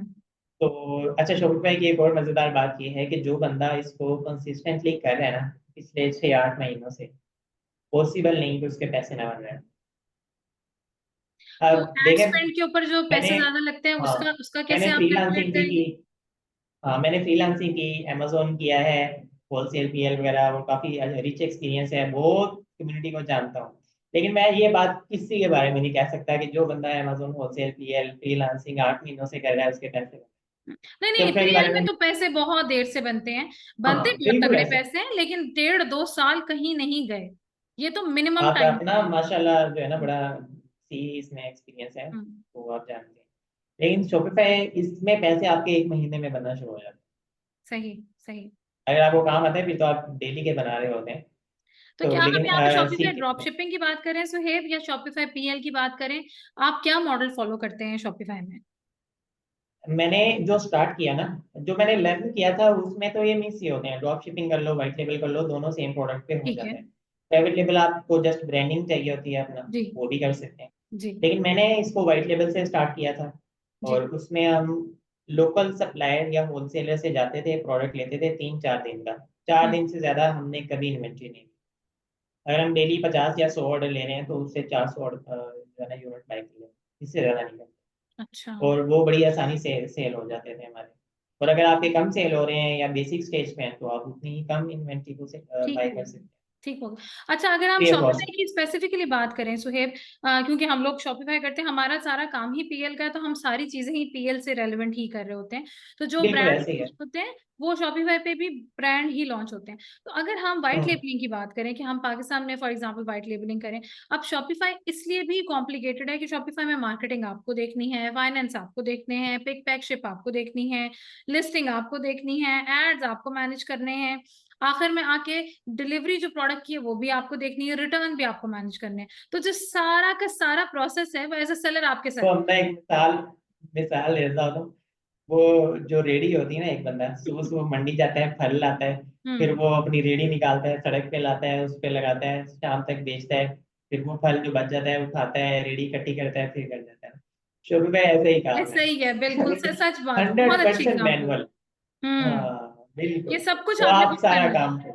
तो अच्छा, शॉपिफाई की एक और मजेदार बात ये है कि जो बंदा इसको कंसिस्टेंटली कर रहा है ना पिछले 6-8 महीनों से, पॉसिबल नहीं कि उसके पैसे ना बन रहे हैं। तो अब एड देखें, स्पेंड के ऊपर जो मैंने, पैसे ज्यादा लगते हैं, हाँ, उसका उसका कैसे मैंने आप कैलकुलेट फ्रीलांसिंग भी की। करेंगे? हाँ, मैंने फ्रीलांसिंग की, अमेजोन किया है, होलसेल पीएल वगैरह, वो काफी रिच एक्सपीरियंस है, बहुत कम्युनिटी को जानता हूँ। लेकिन मैं ये बात किसी के बारे में नहीं कह सकता कि जो बंदा अमेजोन होलसेल पीएल फ्रीलांसिंग 8 महीनों से कर रहा है उसके पैसे। नहीं नहीं, शॉपिफाई के पीएल बारे में में, तो पैसे बहुत देर से बनते हैं। बनते हाँ बहुत बिल्कुल तगड़े ऐसे। पैसे हैं, लेकिन 1.5-2 साल कहीं नहीं गए। ये तो मिनिमम आप टाइम अपना है। माशाल्लाह जो है ना बड़ा सी इसमें एक्सपीरियंस है, हम्म, तो आप जानते हैं। लेकिन शॉपिफाई इसमें पैसे आपके एक महीने में बनना शुरू हो जाते सही सही। हैं अगर आपको काम आता है, फिर तो आप डेली के बना रहे होते हैं। तो तो क्या हम लेकिन यहाँ पे शॉपिफाई सीख, ड्रॉप शिपिंग की बात करें सुहेब, या शॉपिफाई पीएल की बात करें, आप क्या मॉडल फॉलो करते हैं शॉपिफाई में? मैंने जो स्टार्ट किया ना, जो मैंने लर्न किया था उसमें तो ये मिक्स ही होते हैं, ड्रॉप शिपिंग कर लो, व्हाइट लेबल कर लो, दोनों सेम प्रोडक्ट पे हो ठीक है। जाते हैं। प्राइवेट लेबल आपको जस्ट ब्रांडिंग चाहिए होती है अपना, जी वो भी कर सकते हैं। जी लेकिन मैंने इसको व्हाइट लेबल से स्टार्ट किया था, जी। और उसमें हम लोकल सप्लायर या होलसेलर से जाते थे, प्रोडक्ट लेते थे 3-4 दिन का। चार हम्म। दिन से ज्यादा हमने कभी इन्वेंट्री नहीं। अगर हम डेली 50 या 100 ऑर्डर ले रहे हैं, तो उससे 400 ऑर्डर जो है ना यूनिट बाई कर लें, इससे ज्यादा नहीं करते। अच्छा। और वो बड़ी आसानी से सेल हो जाते थे हमारे। और अगर आपके कम सेल हो रहे हैं या बेसिक स्टेज पे हैं, तो आप उतनी ही कम इन्वेंट्री को से ठीक बाय हो कर गया। सकते हैं, ठीक होगा। अच्छा, अगर हम फ्री ऑफ शॉपिफाई कॉस्ट। की स्पेसिफिकली बात करें सुहेब, क्योंकि हम लोग शॉपिफाई करते हैं, हमारा सारा काम ही पीएल का है, तो हम सारी चीजें ही पीएल से रेलेवेंट ही कर रहे होते हैं। तो जो बिल्कुल ब्रांड ऐसे ही है। लॉन्च होते हैं, वो शॉपिफाई पे भी ब्रांड ही लॉन्च होते हैं। तो अगर हम व्हाइट हम्म, लेबलिंग की बात करें, कि हम पाकिस्तान में फॉर एग्जांपल व्हाइट लेबलिंग करें, अब शॉपिफाई इसलिए भी कॉम्प्लिकेटेड है कि शॉपिफाई में मार्केटिंग आपको देखनी है, फाइनेंस आपको देखने हैं, पिक पैक शिप आपको देखनी है, लिस्टिंग आपको देखनी है, एड्स आपको मैनेज करने हैं, आखिर में आके डिलीवरी जो प्रोडक्ट की है वो भी आपको देखनी है, रिटर्न भी आपको मैनेज करने हैं। तो जो सारा का सारा प्रोसेस है वो एज अ सेलर आपके तो साथ। हम मैं एक मिसाल मिसाल देता हूँ। वो जो रेडी होती है ना, एक बंदा सुबह सुबह मंडी जाता है, फल लाता है, फिर हम्म। वो अपनी रेडी निकालता है, सड़क पे लाता है, उस पे लगाता है, शाम तक बेचता है। फिर वो फल जो बच जाता है उठाता है, रेडी इकट्ठी करता है, फिर कर जाता है। शुरू में ऐसे ही ये काम है। सही है, बिल्कुल सच बात, बहुत हंड्रेड अच्छी परसेंट एग्जाम्पल। मैनुअल। हम्म। हाँ ये बिल्कुल। सब कुछ वो आपने आप खुद सारा करना है।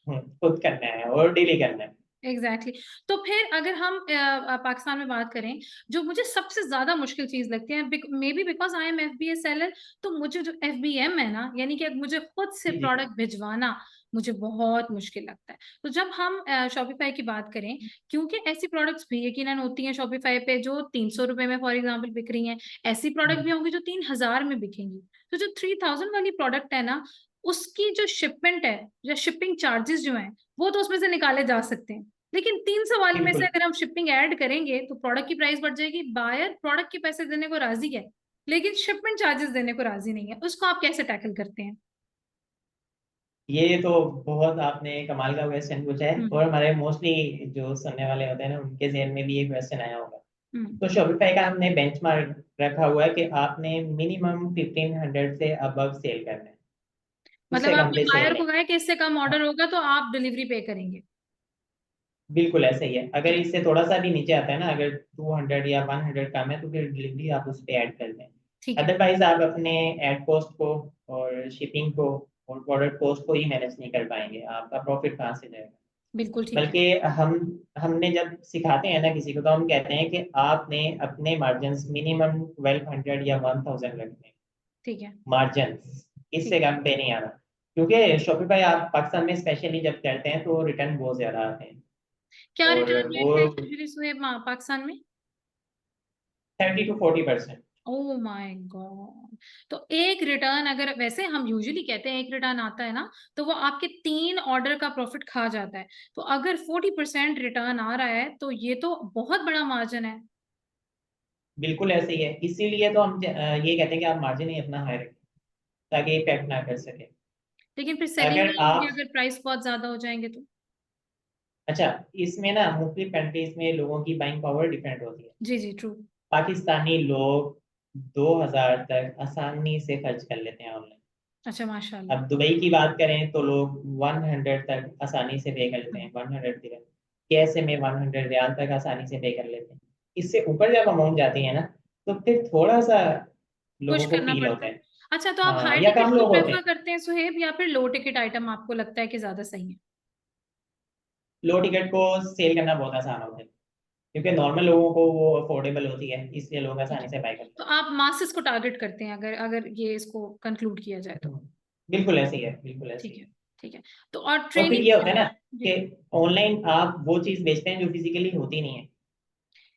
काम खुद करना है और डेली करना है। Exactly exactly. तो फिर अगर हम पाकिस्तान में बात करें, जो मुझे सबसे ज्यादा मुश्किल चीज लगती है, may be because I am FBA seller, तो मुझे जो एफबीएम है ना, यानी कि मुझे खुद से जी जी। प्रोडक्ट भिजवाना मुझे बहुत मुश्किल लगता है। तो जब हम शॉपिफाई की बात करें, क्योंकि ऐसी प्रोडक्ट्स भी यकीनन होती हैं शॉपिफाई पे जो 300 रुपए में फॉर एग्जाम्पल बिक रही हैं, ऐसी प्रोडक्ट भी होंगी जो 3000 में बिकेंगी। तो जो 3000 वाली प्रोडक्ट है ना, उसकी जो शिपमेंट है या शिपिंग चार्जेस जो है, वो तो उसमें से निकाले जा सकते हैं। लेकिन 300 वाले में से बिल्कुल, अगर हम शिपिंग ऐड करेंगे तो प्रोडक्ट की प्राइस बढ़ जाएगी। बायर प्रोडक्ट के पैसे देने को राजी है, लेकिन शिपमेंट चार्जेस देने को राजी नहीं है। उसको आप कैसे टैकल करते हैं? ये तो बहुत आपने कमाल का क्वेश्चन पूछा है, हम्म और हमारे मोस्टली जो सुनने वाले होते हैं ना, उनके जहन में भी ये क्वेश्चन आया होगा। हम्म। तो शॉपिफाई का हमने बेंचमार्क रखा हुआ है कि आपने मिनिमम 1500 से अबव सेल करना है, मतलब उससे कम आपने पे सेल बायर को नहीं। कहा है कि इससे कम हाँ ऑर्डर होगा तो आप डिलीवरी पे करेंगे? बिल्कुल ऐसे ही है। अगर ठीक। इससे थोड़ा सा भी नीचे आता है ना, अगर 200 या 100 कम है, तो फिर डिलीवरी आप उस पर ऐड कर दें। ठीक है। अदरवाइज आप अपने एड कॉस्ट को और शिपिंग को और प्रोडक्ट कॉस्ट को ही मैनेज नहीं कर पाएंगे, आपका प्रॉफिट कहाँ से जाएगा। बिल्कुल ठीक है। बल्कि हमने जब सिखाते हैं ना किसी को, तो हम कहते हैं कि आपने अपने मार्जिन मिनिमम 1200 या 1000 रखने हैं। ठीक है। मार्जिन इससे कम पे नहीं आ रहा, क्योंकि शॉपिफाई आप पाकिस्तान में स्पेशली जब करते हैं तो रिटर्न बहुत ज्यादा आते हैं। क्या और रिटर्न वो रेट है यूजुअली सुहेब पाकिस्तान में? 30 to 40%। Oh my God. तो एक रिटर्न, अगर वैसे हम यूजुअली कहते हैं एक रिटर्न आता है ना, तो वो आपके 3 ऑर्डर का प्रॉफिट खा जाता है। तो अगर 40% रिटर्न आ रहा है तो ये तो बहुत बड़ा मार्जिन है। बिल्कुल ऐसे ही है, इसीलिए तो हम ये कहते हैं कि आप मार्जिन ही अपना हाई रखें ताकि इफेक्ट ना कर सके। लेकिन फिर सेलिंग अगर नहीं होगी आप, अगर प्राइस बहुत ज्यादा हो जाएंगे तो? अच्छा, इसमें ना मुख्तलिफ कंट्रीज में लोगों की बाइंग पावर डिफरेंट होती है। जी जी ट्रू। पाकिस्तानी लोग 2,000 तक आसानी से खर्च कर लेते हैं ऑनलाइन। अच्छा माशाल्लाह। अब दुबई की बात करें तो लोग 100 तक आसानी से पे कर लेते हम्म, हैं, 100 दिरहम, कैसे में 100 रियाल तक आसानी से पे कर लेते हैं। इससे ऊपर जब अमाउंट जाती है ना, तो फिर थोड़ा सा पुश लोगों को करना फील पड़ता होता है। है। अच्छा, तो आप हाँ, हाई या टिकट कम को लोग होते प्रेफर हैं। करते हैं सुहेब, या फिर लो टिकट आइटम आपको लगता है कि ज्यादा सही है? लो टिकट को सेल करना बहुत आसान होता है, क्योंकि नॉर्मल लोगों को वो अफोर्डेबल होती है, इसलिए लोग ठीक आसानी है। से बाय करते तो हैं। आप मासेस को टारगेट करते हैं, अगर अगर ये इसको कंक्लूड किया जाए तो? बिल्कुल ऐसे ही है, बिल्कुल ऐसे ठीक ही है। है। ठीक है। तो और और फिर ट्रेनिंग? ये होता है ना जी। कि ऑनलाइन आप वो चीज बेचते हैं जो फिजिकली होती नहीं है।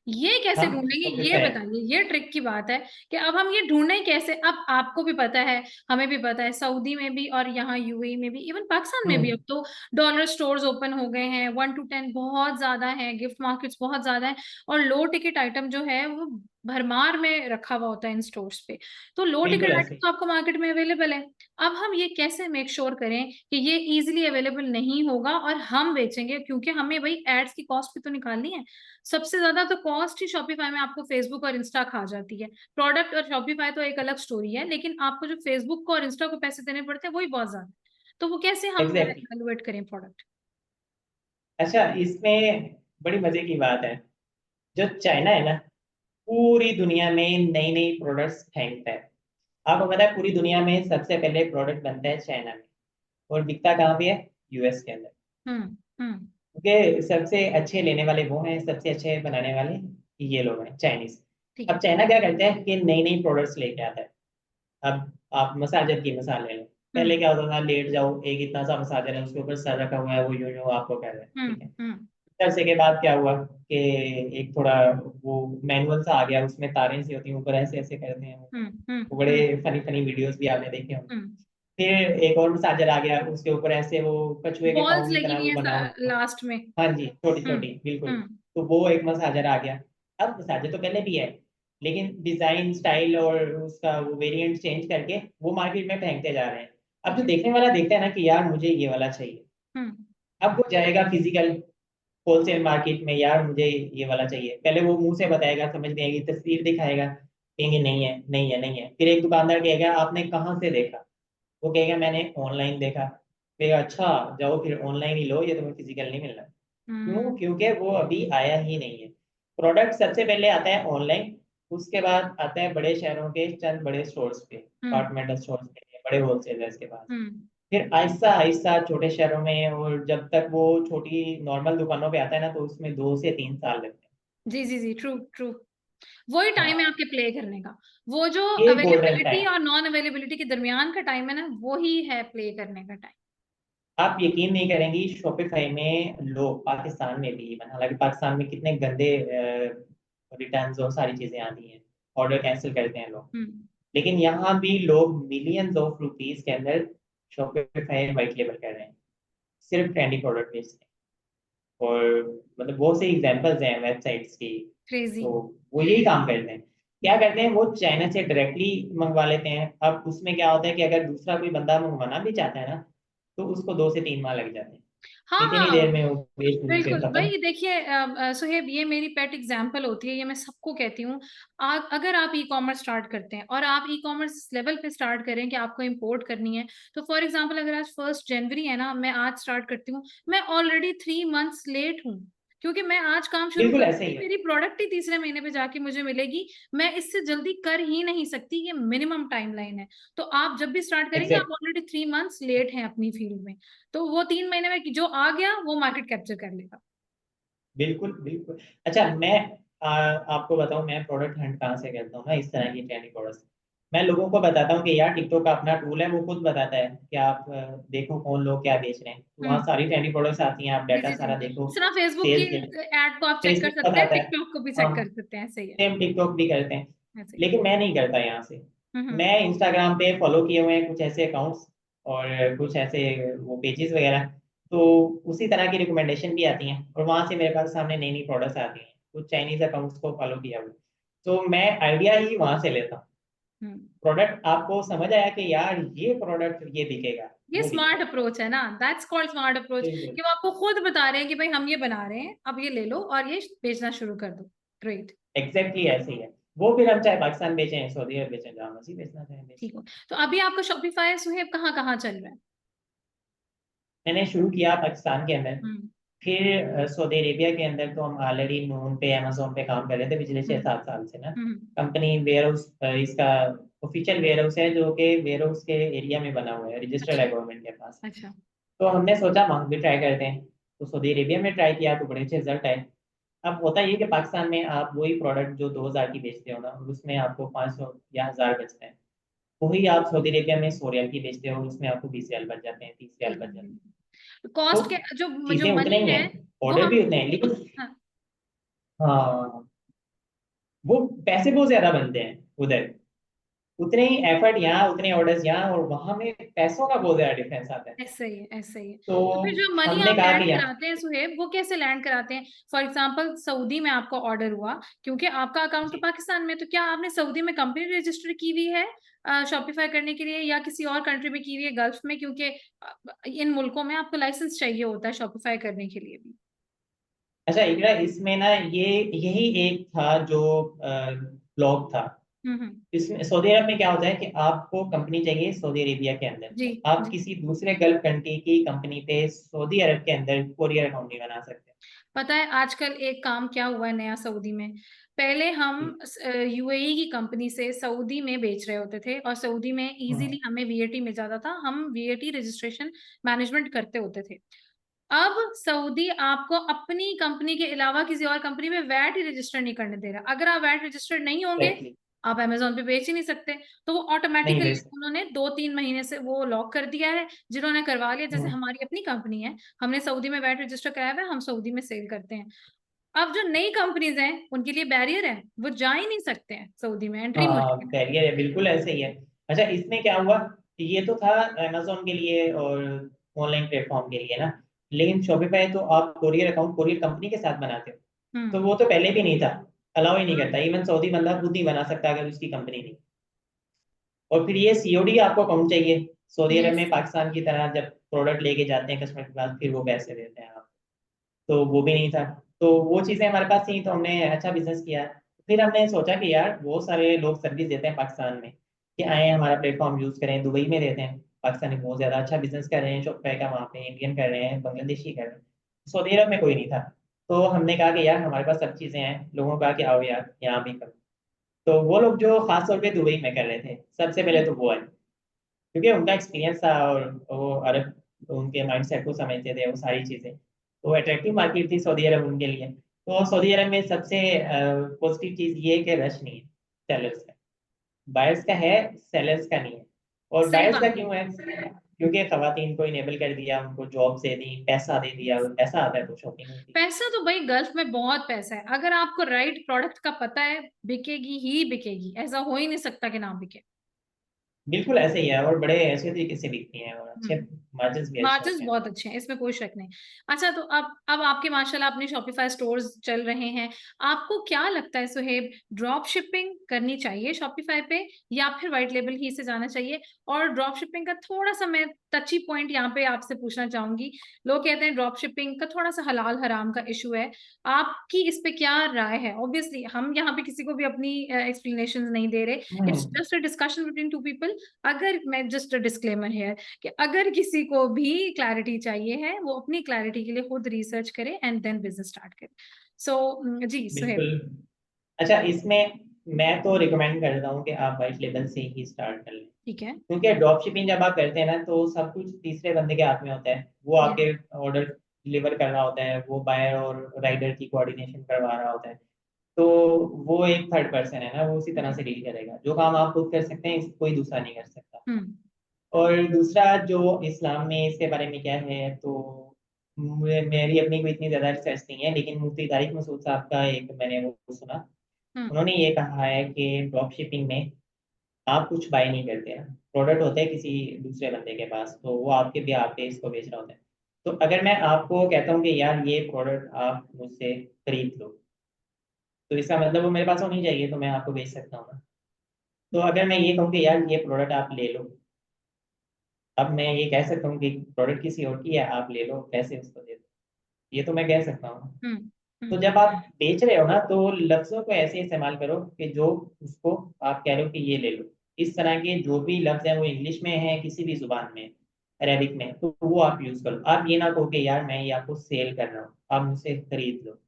ये कैसे हम ढूंढेंगे, ये शॉपिफाई, बताइए, ये ट्रिक की बात है कि अब हम ये ढूंढें कैसे। अब आपको भी पता है, हमें भी पता है, सऊदी में भी और यहाँ यूएई में भी, इवन पाकिस्तान में भी अब तो डॉलर स्टोर्स ओपन हो गए हैं, 1 to 10 बहुत ज्यादा है, गिफ्ट मार्केट्स बहुत ज्यादा है, और लो टिकट आइटम जो है वो भरमार में रखा हुआ होता है इन स्टोर्स पे। तो लो बिल्कुल टिकट ऐसे आइटम ही। तो आपको मार्केट में अवेलेबल है। अब हम ये कैसे मेक श्योर करें कि ये इजीली अवेलेबल नहीं होगा और हम बेचेंगे, क्योंकि हमें भाई एड्स की कॉस्ट भी तो निकालनी है। सबसे ज्यादा तो कॉस्ट ही शॉपिफाई में आपको फेसबुक और इंस्टा खा जाती है। प्रोडक्ट और शॉपिफाई तो एक अलग स्टोरी है, लेकिन आपको जो फेसबुक को और इंस्टा को पैसे देने पड़ते हैं वही बहुत ज्यादा है। तो वो कैसे हम एग्जैक्टली। इवेलुएट करें प्रोडक्ट? अच्छा, इसमें बड़ी मजे की बात है, जो चाइना है ना, पूरी दुनिया में नई नई प्रोडक्ट्स फेंकता है। आपको पता है पूरी दुनिया में सबसे पहले प्रोडक्ट बनता है चाइना में, और बिकता कहाँ पे है? यूएस के अंदर। हम्म। क्योंकि सबसे अच्छे लेने वाले वो हैं, सबसे अच्छे बनाने वाले ये लोग हैं, चाइनीज। ठीक अब है। चाइना क्या करता है कि नई नई प्रोडक्ट्स लेके आता है। अब आप मसाजर की मिसाल ले लो। पहले हम्म क्या होता था, लेट जाओ, एक इतना सा मसाजर है, उसके ऊपर सर रखा हुआ है, वो यूं यूं आपको कर रहा है, ठीक है। हम्म। अरसे के बाद क्या हुआ कि एक थोड़ा वो मैनुअल सा आ गया, उसमें तारें सी होती हैं ऊपर, ऐसे ऐसे करते हैं वो। वो बड़े हम्म। फनी फनी वीडियोस भी आपने देखे होंगे। हम्म। फिर एक और मसाजर आ गया, उसके ऊपर ऐसे वो कछुए के बॉल्स पाँव की लगी तरह हुई वो बना है हुआ। लास्ट में। हाँ जी, छोटी हम्म। छोटी बिल्कुल। हम्म। तो वो एक मसाजर आ गया। अब मसाजर तो पहले भी है, लेकिन डिजाइन स्टाइल और उसका वो वेरिएंट चेंज करके वो मार्केट में फेंकते जा रहे हैं। अब ठीक जो है। देखने वाला देखता है ना कि यार मुझे ये वाला चाहिए, हम्म। अब वो जाएगा फिजिकल होलसेल मार्केट में, यार मुझे ये वाला चाहिए। पहले वो मुंह से बताएगा, समझ नहीं आएगी, तस्वीर दिखाएगा, कहेंगे नहीं है नहीं है नहीं है। फिर एक दुकानदार कहेगा आपने कहाँ से देखा? वो कहेगा मैंने ऑनलाइन देखा। कहेगा अच्छा, जाओ फिर ऑनलाइन ही लो, ये तुम्हें फिजिकल नहीं मिल रहा। हम्म। क्यों? क्योंकि वो अभी आया ही नहीं है। प्रोडक्ट सबसे पहले आता है ऑनलाइन, उसके बाद आता है बड़े शहरों के चंद बड़े स्टोर्स पे, हम्म। डिपार्टमेंटल स्टोर्स पे, बड़े होलसेलर्स के पास। हम्म। फिर आहिस्ता आहिस्ता छोटे शहरों में, और जब तक वो छोटी नॉर्मल दुकानों पे आता है ना, तो उसमें 2 से 3 साल लगते हैं। जी जी जी ट्रू ट्रू। वही टाइम है हाँ, आपके प्ले करने का। वो जो ये गोल्डन अवेलेबिलिटी टाइम। और नॉन अवेलेबिलिटी के दरमियान का टाइम है ना, वो ही है प्ले करने का टाइम। आप यकीन नहीं करेंगी, शॉपिफाई में लोग पाकिस्तान में भी, इवन हालांकि पाकिस्तान में कितने गंदे रिटर्न्स और सारी चीजें आती हैं, ऑर्डर कैंसिल करते हैं लोग, हम्म। लेकिन यहाँ भी लोग मिलियंस ऑफ रुपीस के अंदर शॉपिफाई वाइट लेबल कर रहे हैं, सिर्फ ट्रेंडी प्रोडक्ट बेचते हैं। और मतलब बहुत से एग्जांपल्स हैं वेबसाइट्स की। क्रेजी। तो वो यही काम करते हैं। क्या करते हैं, वो चाइना से डायरेक्टली मंगवा लेते हैं। अब उसमें क्या होता है कि अगर दूसरा कोई बंदा मंगवाना भी चाहता है ना, तो उसको 2 से 3 माह लग जाते हैं। हाँ इतनी देर हाँ में वो बेच बुच के बिल्कुल खत्म। भाई। देखिए सुहेब, ये मेरी पेट एग्जांपल होती है, ये मैं सबको कहती हूँ। अगर आप ई कॉमर्स स्टार्ट करते हैं और आप ई कॉमर्स लेवल पे स्टार्ट करें कि आपको इंपोर्ट करनी है, तो फॉर एग्जांपल अगर आज 1 जनवरी है ना, मैं आज स्टार्ट करती हूँ, मैं ऑलरेडी 3 मंथ्स लेट हूँ। क्योंकि मैं आज काम शुरू बिल्कुल ऐसे करूंगी, ही है। मेरी प्रोडक्ट ही तीसरे महीने पे जाके मुझे मिलेगी। मैं इससे जल्दी कर ही नहीं सकती, ये मिनिमम टाइमलाइन है। तो आप जब भी स्टार्ट करेंगे, आप एग्जैक्ट। ऑलरेडी 3 मंथ्स लेट हैं अपनी फील्ड में। तो वो 3 महीने में जो आ गया वो मार्केट कैप्चर कर लेगा। बिल्कुल बिल्कुल। अच्छा, मैं आपको बताऊं, मैं प्रोडक्ट हंट कहाँ से करता हूँ ना, इस तरह की ट्रेंडी प्रोडक्ट्स। मैं लोगों को बताता हूँ कि यार टिकटॉक का अपना टूल है, वो खुद बताता है कि आप देखो कौन लोग क्या बेच रहे हैं, तो वहाँ हम्म। सारी ट्रेंडी प्रोडक्ट्स आती हैं, आप जी डाटा जी जी, सारा देखो, सिर्फ फेसबुक की सेल्स डेटा, एड को आप चेक कर फेसबुक सकते हैं, बताता है। टिकटॉक को भी चेक हाँ, कर सकते हैं, सही है। सेम टिकटॉक भी करते हैं, ऐसे ही। लेकिन मैं नहीं करता यहाँ से। हम्म। मैं इंस्टाग्राम पे फॉलो किए हुए हैं कुछ ऐसे अकाउंट्स और कुछ ऐसे वो पेजेस वगैरह, तो उसी तरह की रिकमेंडेशन भी आती हैं और वहां से मेरे पास सामने नई नई प्रोडक्ट्स आती हैं, कुछ चाइनीज अकाउंट्स को फॉलो किया हुआ, तो मैं आइडिया ही वहां से लेता हूँ। हम्म। प्रोडक्ट आपको समझ आया कि यार ये प्रोडक्ट ये बिकेगा, ये वो स्मार्ट बिकेगा। अप्रोच है ना, दैट्स कॉल्ड स्मार्ट अप्रोच, बिल्कुल, कि वो आपको खुद बता रहे हैं कि भाई हम ये बना रहे हैं, अब ये ले लो और ये बेचना शुरू कर दो। ग्रेट। एग्जैक्टली ऐसे ही है। वो फिर हम चाहे पाकिस्तान बेचें, सऊदी अरब बेचें, जहाँ मर्जी बेचना चाहें बेचें। ठीक हो, तो अभी आपका शॉपिफाई सुहेब कहाँ कहाँ चल रहा है? मैंने शुरू किया पाकिस्तान के अंदर, हम्म। फिर सऊदी अरेबिया के अंदर तो हम ऑलरेडी नून पे अमेजोन पे काम कर रहे थे पिछले छः हम्म। सात साल से ना। हम्म। कंपनी वेयर हाउस, इसका ऑफिशियल वेयर हाउस है जो कि वेयर हाउस के एरिया में बना हुआ है, रजिस्टर्ड है अच्छा। गवर्नमेंट के पास। अच्छा। तो हमने सोचा वहाँ भी ट्राई करते हैं, तो सऊदी अरेबिया में ट्राई किया तो बड़े अच्छे रिजल्ट आए। अब होता ये कि पाकिस्तान में आप वही प्रोडक्ट जो 2000 की बेचते हो ना, और उसमें आपको 500 या 1000 बचते हैं, वही आप सऊदी अरेबिया में 100 रियाल की बेचते हो, उसमें आपको 20 रियाल बच जाते हैं, 30 रियाल ठीक बच जाते हैं। है, तो कॉस्ट के जो जो चीजें उतने मनी ही है हैं, वो ऑर्डर हम। भी उतने हैं, लेकिन हाँ। हाँ, वो पैसे बहुत ज्यादा बनते हैं उधर, उतने ही एफर्ट यहाँ, उतने ऑर्डर्स यहाँ, और वहां में पैसों का बहुत ज्यादा डिफरेंस आता है। ऐसा ही है, ऐसा ही है। तो तो फिर जो मनी हमने आप कहा लैंड कि यहाँ कराते हैं सुहेब, वो कैसे लैंड कराते हैं? फॉर एग्जांपल सऊदी में आपका ऑर्डर हुआ, क्योंकि आपका अकाउंट तो जी, पाकिस्तान में है, तो क्या आपने सऊदी में कंपनी रजिस्टर की हुई है शॉपिफाई करने के लिए, या किसी और कंट्री में की हुई है, गल्फ में? क्योंकि इन मुल्कों में आपको लाइसेंस चाहिए होता है शॉपिफाई करने के लिए भी। अच्छा इकरा, इसमें ना ये यही एक था जो ब्लॉग था। हम्म। इसमें सऊदी अरब में क्या होता है कि आपको कंपनी चाहिए सऊदी अरेबिया के अंदर, जी आप जी। किसी दूसरे गल्फ कंट्री की कंपनी पे सऊदी अरब के अंदर कोरियर अकाउंट नहीं बना सकते। पता है आजकल एक काम क्या हुआ है नया सऊदी में? पहले हम जी, यूएई की कंपनी से सऊदी में बेच रहे होते थे, और सऊदी में हम्म, इजीली हमें वीएटी मिल जाता था, हम वीएटी रजिस्ट्रेशन मैनेजमेंट करते होते थे। अब सऊदी आपको अपनी कंपनी के अलावा किसी और कंपनी में वैट ही रजिस्टर नहीं करने दे रहा। अगर आप वैट रजिस्टर्ड नहीं होंगे, एग्जैक्टली, आप अमेजोन पे बेच ही नहीं सकते। तो वो नहीं ऑटोमेटिकली बेच सकते। उन्होंने 2-3 महीने से वो लॉक कर दिया है। जिन्होंने करवा लिया, जैसे हम्म, हमारी अपनी कंपनी है, हमने सऊदी में वैट रजिस्टर कराया हुआ है, हम सऊदी में सेल करते हैं। अब जो नई कंपनीज हैं उनके लिए बैरियर है, वो जा ही नहीं सकते हैं सऊदी में, एंट्री हाँ मुश्किल है। बैरियर है, बिल्कुल ऐसे ही है। अच्छा इसमें क्या हुआ कि ये तो था अमेजोन के लिए और ऑनलाइन प्लेटफॉर्म के लिए ना, लेकिन शॉपिफाई तो आप कोरियर अकाउंट कोरियर कंपनी के साथ बनाते हो, तो हम्म। वो तो पहले भी नहीं था, अलाउ ही नहीं करता, इवन सऊदी बंदा खुद नहीं बना सकता अगर उसकी कंपनी नहीं। और फिर ये सीओडी आपको अकाउंट चाहिए सऊदी अरब यस। में, पाकिस्तान की तरह जब प्रोडक्ट लेके जाते हैं कस्टमर के पास फिर वो पैसे देते हैं आप, तो वो भी नहीं था। तो वो चीज़ें हमारे पास थी, तो हमने अच्छा बिजनेस किया। फिर हमने सोचा कि यार बहुत सारे लोग सर्विस देते हैं पाकिस्तान में, कि आए हमारा प्लेटफॉर्म यूज़ करें, दुबई में देते हैं पाकिस्तानी, बहुत ज़्यादा अच्छा बिजनेस कर रहे हैं शॉपिफाई का, वहाँ पे इंडियन कर रहे हैं, बांग्लादेशी कर रहे हैं, सऊदी अरब में कोई नहीं था। तो हमने कहा कि यार हमारे पास सब चीज़ें हैं, लोगों को कहा कि आओ यार यहाँ भी करो। तो वो लोग जो खास तौर पे दुबई में कर रहे थे सबसे पहले, तो वो आए, क्योंकि उनका एक्सपीरियंस था और वो अरब, उनके माइंडसेट को समझते थे वो सारी चीज़ें, तो अट्रैक्टिव मार्केट थी सऊदी अरब उनके लिए। तो सऊदी अरब में सबसे पॉजिटिव चीज़ ये है कि रश नहीं है सेलर्स का, बायर्स का है, सेलर्स का नहीं है। और सही बायर्स का बात है। क्यों है? क्योंकि खवातीन को इनेबल कर दिया, उनको जॉब दे दी, पैसा दे दिया, पैसा आता है तो शॉपिंग होती है। पैसा तो भाई गल्फ में बहुत पैसा है, अगर आपको राइट प्रोडक्ट का पता है, बिकेगी ही बिकेगी, ऐसा हो ही नहीं सकता कि ना बिके। बिल्कुल ऐसे ही है, और बड़े ऐसे तरीके से बिकती हैं और अच्छे हम्म। मार्जिन भी अच्छे मार्जिन्स होते हैं। बहुत अच्छे हैं, इसमें कोई शक नहीं। अच्छा, तो अब आपके माशाल्लाह अपने शॉपिफाई स्टोर्स चल रहे हैं। आपको क्या लगता है सुहेब, ड्रॉप शिपिंग करनी चाहिए शॉपिफाई पे, या फिर व्हाइट लेबल ही से जाना चाहिए? और ड्रॉप शिपिंग का थोड़ा सा मैं टची पॉइंट यहाँ पे आपसे पूछना चाहूंगी। लोग कहते हैं ड्रॉप शिपिंग का थोड़ा सा हलाल हराम का इशू है, आपकी इस पे क्या राय है? ऑब्वियसली हम यहाँ पे किसी को भी अपनी एक्सप्लेनेशन नहीं दे रहे, it's hmm, just a discussion between two people. अगर मैं जस्ट अ डिस्क्लेमर है कि अगर किसी को भी क्लैरिटी चाहिए है, वो अपनी क्लैरिटी के लिए खुद रिसर्च करे एंड देन बिजनेस स्टार्ट करे। सो जी सुहेब। बिल्कुल। अच्छा इसमें मैं तो रिकमेंड करता हूँ कि आप वाइट लेबल से ही स्टार्ट कर लें, ठीक है। क्योंकि ड्रॉप शिपिंग जब आप करते हैं ना तो सब कुछ तीसरे बंदे के हाथ में होता है, वो यस। आपके ऑर्डर डिलीवर कर रहा होता है, वो बायर और राइडर की कोऑर्डिनेशन करवा रहा होता है। तो वो एक थर्ड पर्सन है ना, वो उसी तरह से डील करेगा। जो काम आप खुद कर सकते हैं कोई दूसरा नहीं कर सकता। हम्म और दूसरा जो इस्लाम में इसके बारे में क्या है, तो मेरी अपनी कोई इतनी ज़्यादा रिसर्च नहीं है, लेकिन मुफ्ती तारिक मसूद साहब का एक मैंने वो सुना। हम्म उन्होंने ये कहा है कि ड्रॉप शिपिंग में आप कुछ बाय नहीं करते हैं, प्रोडक्ट होता है किसी दूसरे बंदे के पास, तो वो आपके भी आप पे इसको बेच रहा होता है। तो अगर मैं आपको कहता हूँ कि यार ये प्रोडक्ट आप मुझसे खरीद लो, तो इसका मतलब वो मेरे पास होनी चाहिए, तो मैं आपको बेच सकता हूँ ना। तो अगर मैं ये कहूँ कि यार ये प्रोडक्ट आप ले लो, अब मैं ये कह सकता हूँ कि प्रोडक्ट किसी और की है, आप ले लो, पैसे उसको दे दो, ये तो मैं कह सकता हूँ। हम्म तो हम्म जब आप बेच रहे हो ना, तो लफ्ज़ों को ऐसे इस्तेमाल करो कि जो उसको आप कह रहे हो कि ये ले लो। इस तरह के जो भी लफ्ज़ हैं वो इंग्लिश में है, किसी भी ज़ुबान में, अरेबिक में, तो वो आप यूज़ करो। आप ये ना कहो कि यार मैं ये आपको सेल कर रहा हूँ, आप मुझसे खरीद लो।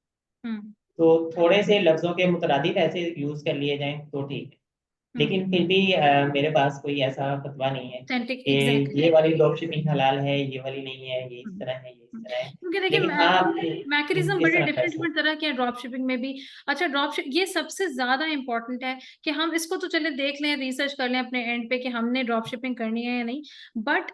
हम्म तो थोड़े से लफ्ज़ों के मुतरादिफ ऐसे यूज़ कर लिए जाएँ तो ठीक है। हम्म लेकिन फिर भी मेरे पास कोई ऐसा फतवा नहीं है ऑथेंटिक कि एग्जैक्टली। ये वाली ड्रॉप शिपिंग हलाल है, ये वाली नहीं है, ये इस तरह है, ये इस तरह है। क्योंकि देखिए लेकिन हाँ, आप मैकेनिज्म इस बड़े तरह कर डिफरेंट डिफरेंट सकते तरह के हैं ड्रॉप शिपिंग में भी। अच्छा, ड्रॉप शिप ये सबसे ज्यादा इंपॉर्टेंट है कि हम इसको तो चले देख लें, रिसर्च कर लें अपने एंड पे कि हमने ड्रॉप शिपिंग करनी है या नहीं, बट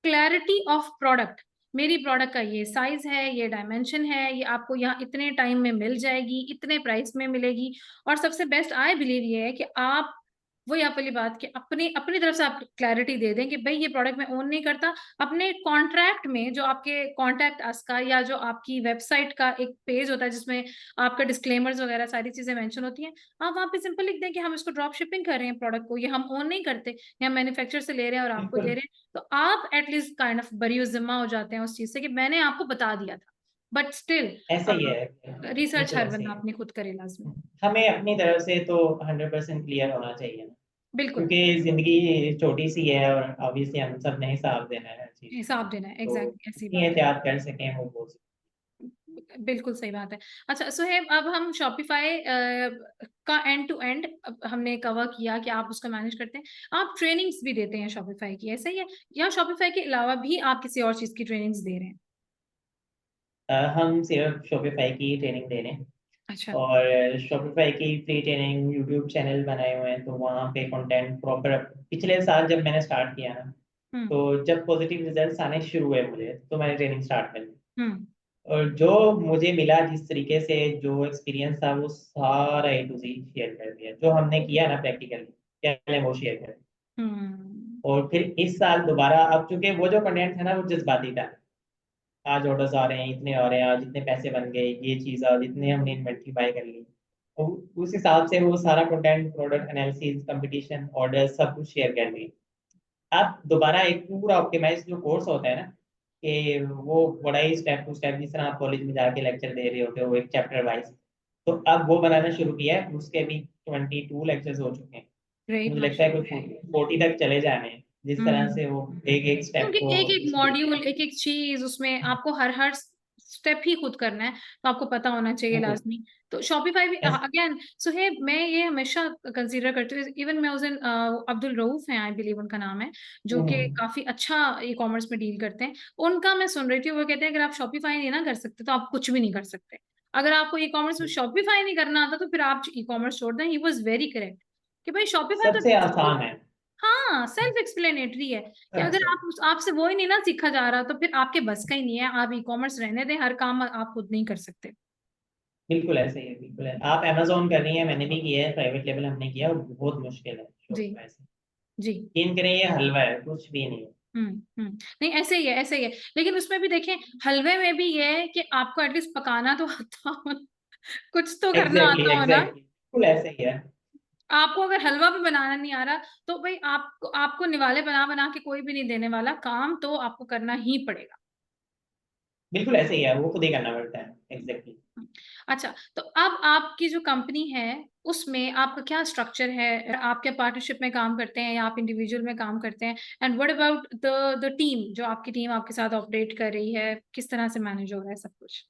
क्लैरिटी ऑफ प्रोडक्ट, मेरी प्रोडक्ट का ये साइज है, ये डायमेंशन है, ये आपको यहाँ इतने टाइम में मिल जाएगी, इतने प्राइस में मिलेगी। और सबसे बेस्ट आई बिलीव ये है कि आप वही आप वाली बात कि अपनी अपनी तरफ से आप क्लैरिटी दे दें कि भाई ये प्रोडक्ट मैं ओन नहीं करता। अपने कॉन्ट्रैक्ट में जो आपके कॉन्टैक्ट अस का या जो आपकी वेबसाइट का एक पेज होता है जिसमें आपका डिस्क्लेमर्स वगैरह सारी चीजें मेंशन होती हैं, आप वहाँ पे सिंपल लिख दें कि हम इसको ड्रॉप शिपिंग कर रहे हैं, प्रोडक्ट को ये हम ओन नहीं करते, या मैन्युफैक्चर से ले रहे हैं और आपको दे बिल्कुल रहे हैं। तो आप एटलीस्ट काइंड ऑफ बरी जिम्मा हो जाते हैं उस चीज से कि मैंने आपको बता दिया था। बट स्टिल ऐसा ही है, रिसर्च बिल्कुल हर ऐसे ही बंदा है। अपनी खुद करे लाजमी। हमें अपनी तरफ से तो 100% क्लियर होना चाहिए ना, बिल्कुल क्योंकि ज़िंदगी छोटी सी है और ऑब्वियसली हम सब ने हिसाब देना है हर चीज़ का। हिसाब देना है, तो एग्जैक्टली ऐसी जितनी बात है। एहतियात कर सकें वो बहुत। बिल्कुल सही बात है। अच्छा सुहेब, अब हम शॉपिफाई का एंड टू एंड हमने कवर किया कि आप उसको मैनेज करते हैं, आप ट्रेनिंग्स भी देते हैं शॉपिफाई की, ऐसा ही है या शॉपिफाई के अलावा भी आप किसी और चीज की ट्रेनिंग्स दे रहे हैं? हम सिर्फ शॉपिफाई की ट्रेनिंग दे रहे हैं। अच्छा। और शॉपिफाई की फ्री ट्रेनिंग यूट्यूब चैनल बनाए हुए हैं, तो वहाँ पे कंटेंट प्रॉपर। पिछले साल जब मैंने स्टार्ट किया ना, हम्म तो जब पॉजिटिव रिजल्ट्स आने शुरू हुए मुझे, तो मैंने ट्रेनिंग स्टार्ट कर दी। हम्म और जो मुझे मिला, जिस तरीके से जो एक्सपीरियंस था, वो सारा ए टू जी शेयर कर दिया। जो हमने किया ना प्रैक्टिकली, क्या वो शेयर कर दिया। हम्म और फिर इस साल दोबारा, अब चूंकि वो जो कंटेंट था ना वो जज्बाती था, आज ऑर्डर्स आ रहे हैं, इतने आ रहे हैं, आज इतने पैसे बन गए, ये चीज़ आज इतने हमने इन्वेंट्री बाय कर ली। तो उस हिसाब से वो सारा content, product analysis, competition, order, सब कुछ शेयर कर दिए। अब दोबारा एक पूरा ऑप्टिमाइज जो कोर्स होता है ना, कि वो बड़ा ही स्टेप टू स्टेप, जिस तरह आप कॉलेज में जाके लेक्चर दे रहे होते हो एक चैप्टर वाइज, तो अब वो बनाना शुरू किया है। उसके भी 22 लेक्चर्स हो चुके हैं। ग्रेट, मुझे लगता है माशाल्लाह। कोई 40 तक चले जाने हैं, जिस तरह हम्म से वो एक एक स्टेप क्योंकि को एक एक एक्सप्लेन मॉड्यूल, करें। एक एक चीज उसमें आपको हर हर स्टेप ही खुद करना है, तो आपको पता होना चाहिए बिल्कुल। लाजमी। तो शॉपिफाई भी ऐस- अगेन सुहेब, मैं ये हमेशा कंसीडर करती हूँ, इवन मैं उस दिन अब्दुल रऊफ हैं आई बिलीव उनका नाम है, जो कि हम्म, काफी अच्छा ई कॉमर्स में डील करते हैं। उनका मैं सुन रही थी, वो कहते हैं अगर आप शॉपिफाई नहीं ना कर सकते तो आप कुछ भी नहीं कर सकते। अगर आपको ई कॉमर्स में शॉपिफाई नहीं करना आता तो फिर आप ई कॉमर्स छोड़ दें। ही वॉज वेरी करेक्ट कि भाई शॉपिफाई तो सबसे आसान है। हाँ सेल्फ एक्सप्लेनेटरी है कि अगर सबसे, आप आपसे वो ही नहीं ना सीखा जा रहा तो फिर आपके बस का ही नहीं है, आप ई कॉमर्स रहने दें, हर काम आप खुद नहीं कर सकते। बिल्कुल ऐसे ही है, बिल्कुल है। आप अमेजोन कर रही हैं, मैंने भी किया है, प्राइवेट लेवल हमने किया, और बहुत मुश्किल है जी शॉपिफाई से। जी। यकीन करें, ये हलवा है, कुछ भी नहीं है। नहीं ऐसे ही है, ऐसे ही है। लेकिन उसमें भी देखें, हलवे में भी ये है कि आपको एटलीस्ट पकाना तो आता हो, कुछ तो करना एग्जैक्टली आता हो ना। एग्जैक्टली, बिल्कुल ऐसे ही है। आपको अगर हलवा भी बनाना नहीं आ रहा तो भाई आपको आपको निवाले बना बना के कोई भी नहीं देने वाला, काम तो आपको करना ही पड़ेगा। बिल्कुल ऐसे ही है, वो खुद ही करना पड़ता है, एग्जैक्टली। अच्छा, तो अब आपकी जो कंपनी है उसमें आपका क्या स्ट्रक्चर है? आप क्या पार्टनरशिप में काम करते हैं या आप इंडिविजुअल में काम करते हैं? And what about the team, जो आपकी टीम आपके साथ ऑपरेट कर रही है, किस तरह से मैनेज हो रहा है सब कुछ?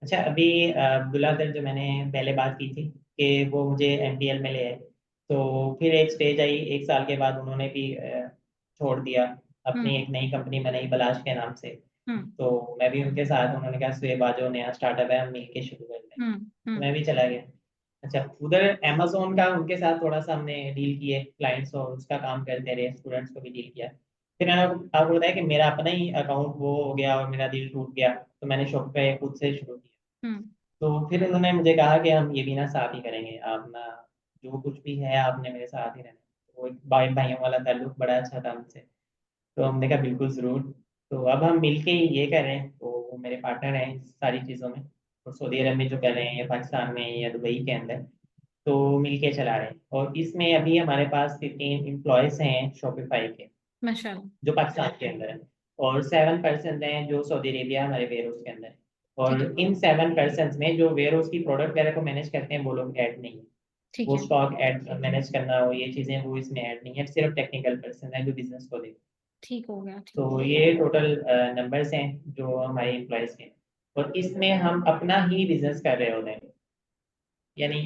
अच्छा, अभी अब्दुल्ला सर जो मैंने पहले बात की थी कि वो मुझे एमटीएल में ले आए, तो फिर एक स्टेज आई, एक साल के बाद उन्होंने भी छोड़ दिया। हम्म अपनी एक नई कंपनी बनाई बलाश के नाम से। हम्म तो मैं भी उनके साथ, उन्होंने कहा सुहेब आ जाओ, नया स्टार्टअप है, हम मिल के शुरू करते हैं। मैं भी चला गया। अच्छा, उधर अमेजोन का उनके साथ थोड़ा सा हमने डील किए क्लाइंट्स, और उसका काम करते रहे, स्टूडेंट्स को भी डील किया। फिर मैंने आपको बताया कि मेरा अपना ही अकाउंट वो हो गया और मेरा दिल टूट गया, तो मैंने शॉपिफाई खुद से शुरू किया। तो फिर उन्होंने मुझे कहा कि हम ये भी ना साथ ही करेंगे, आप ना जो कुछ भी है आपने मेरे साथ ही रहना। तो वो एक भाई भाइयों वाला ताल्लुक बड़ा अच्छा था हमसे। तो हमने कहा बिल्कुल ज़रूर। तो अब हम मिलके ही ये कर रहे हैं, तो वो मेरे पार्टनर हैं इस सारी चीज़ों में। तो सऊदी अरब में जो कर रहे हैं, या पाकिस्तान में या दुबई के अंदर, तो मिलके चला रहे हैं। और इसमें अभी हमारे पास 15 एम्प्लॉयज़ हैं शॉपिफाई के, माशाल्लाह। जो पाकिस्तान के अंदर है। और 7 पर्सन हैं जो सऊदी अरेबिया हमारे वेयर हाउस के अंदर है। ठीक है। और इन 7 पर्सन में जो वेयर हाउस की प्रोडक्ट वगैरह को मैनेज करते हैं वो लोग ऐड नहीं है। ठीक वो है। स्टॉक ऐड मैनेज करना हो, ये चीज़ें वो इसमें ऐड नहीं है, सिर्फ टेक्निकल पर्सन है जो बिजनेस को देखते हैं। ठीक हो गया। ठीक। तो ये टोटल नंबर्स हैं जो हमारे एम्प्लॉयज़ के। और इसमें हम अपना ही बिजनेस कर रहे होते हैं। यानी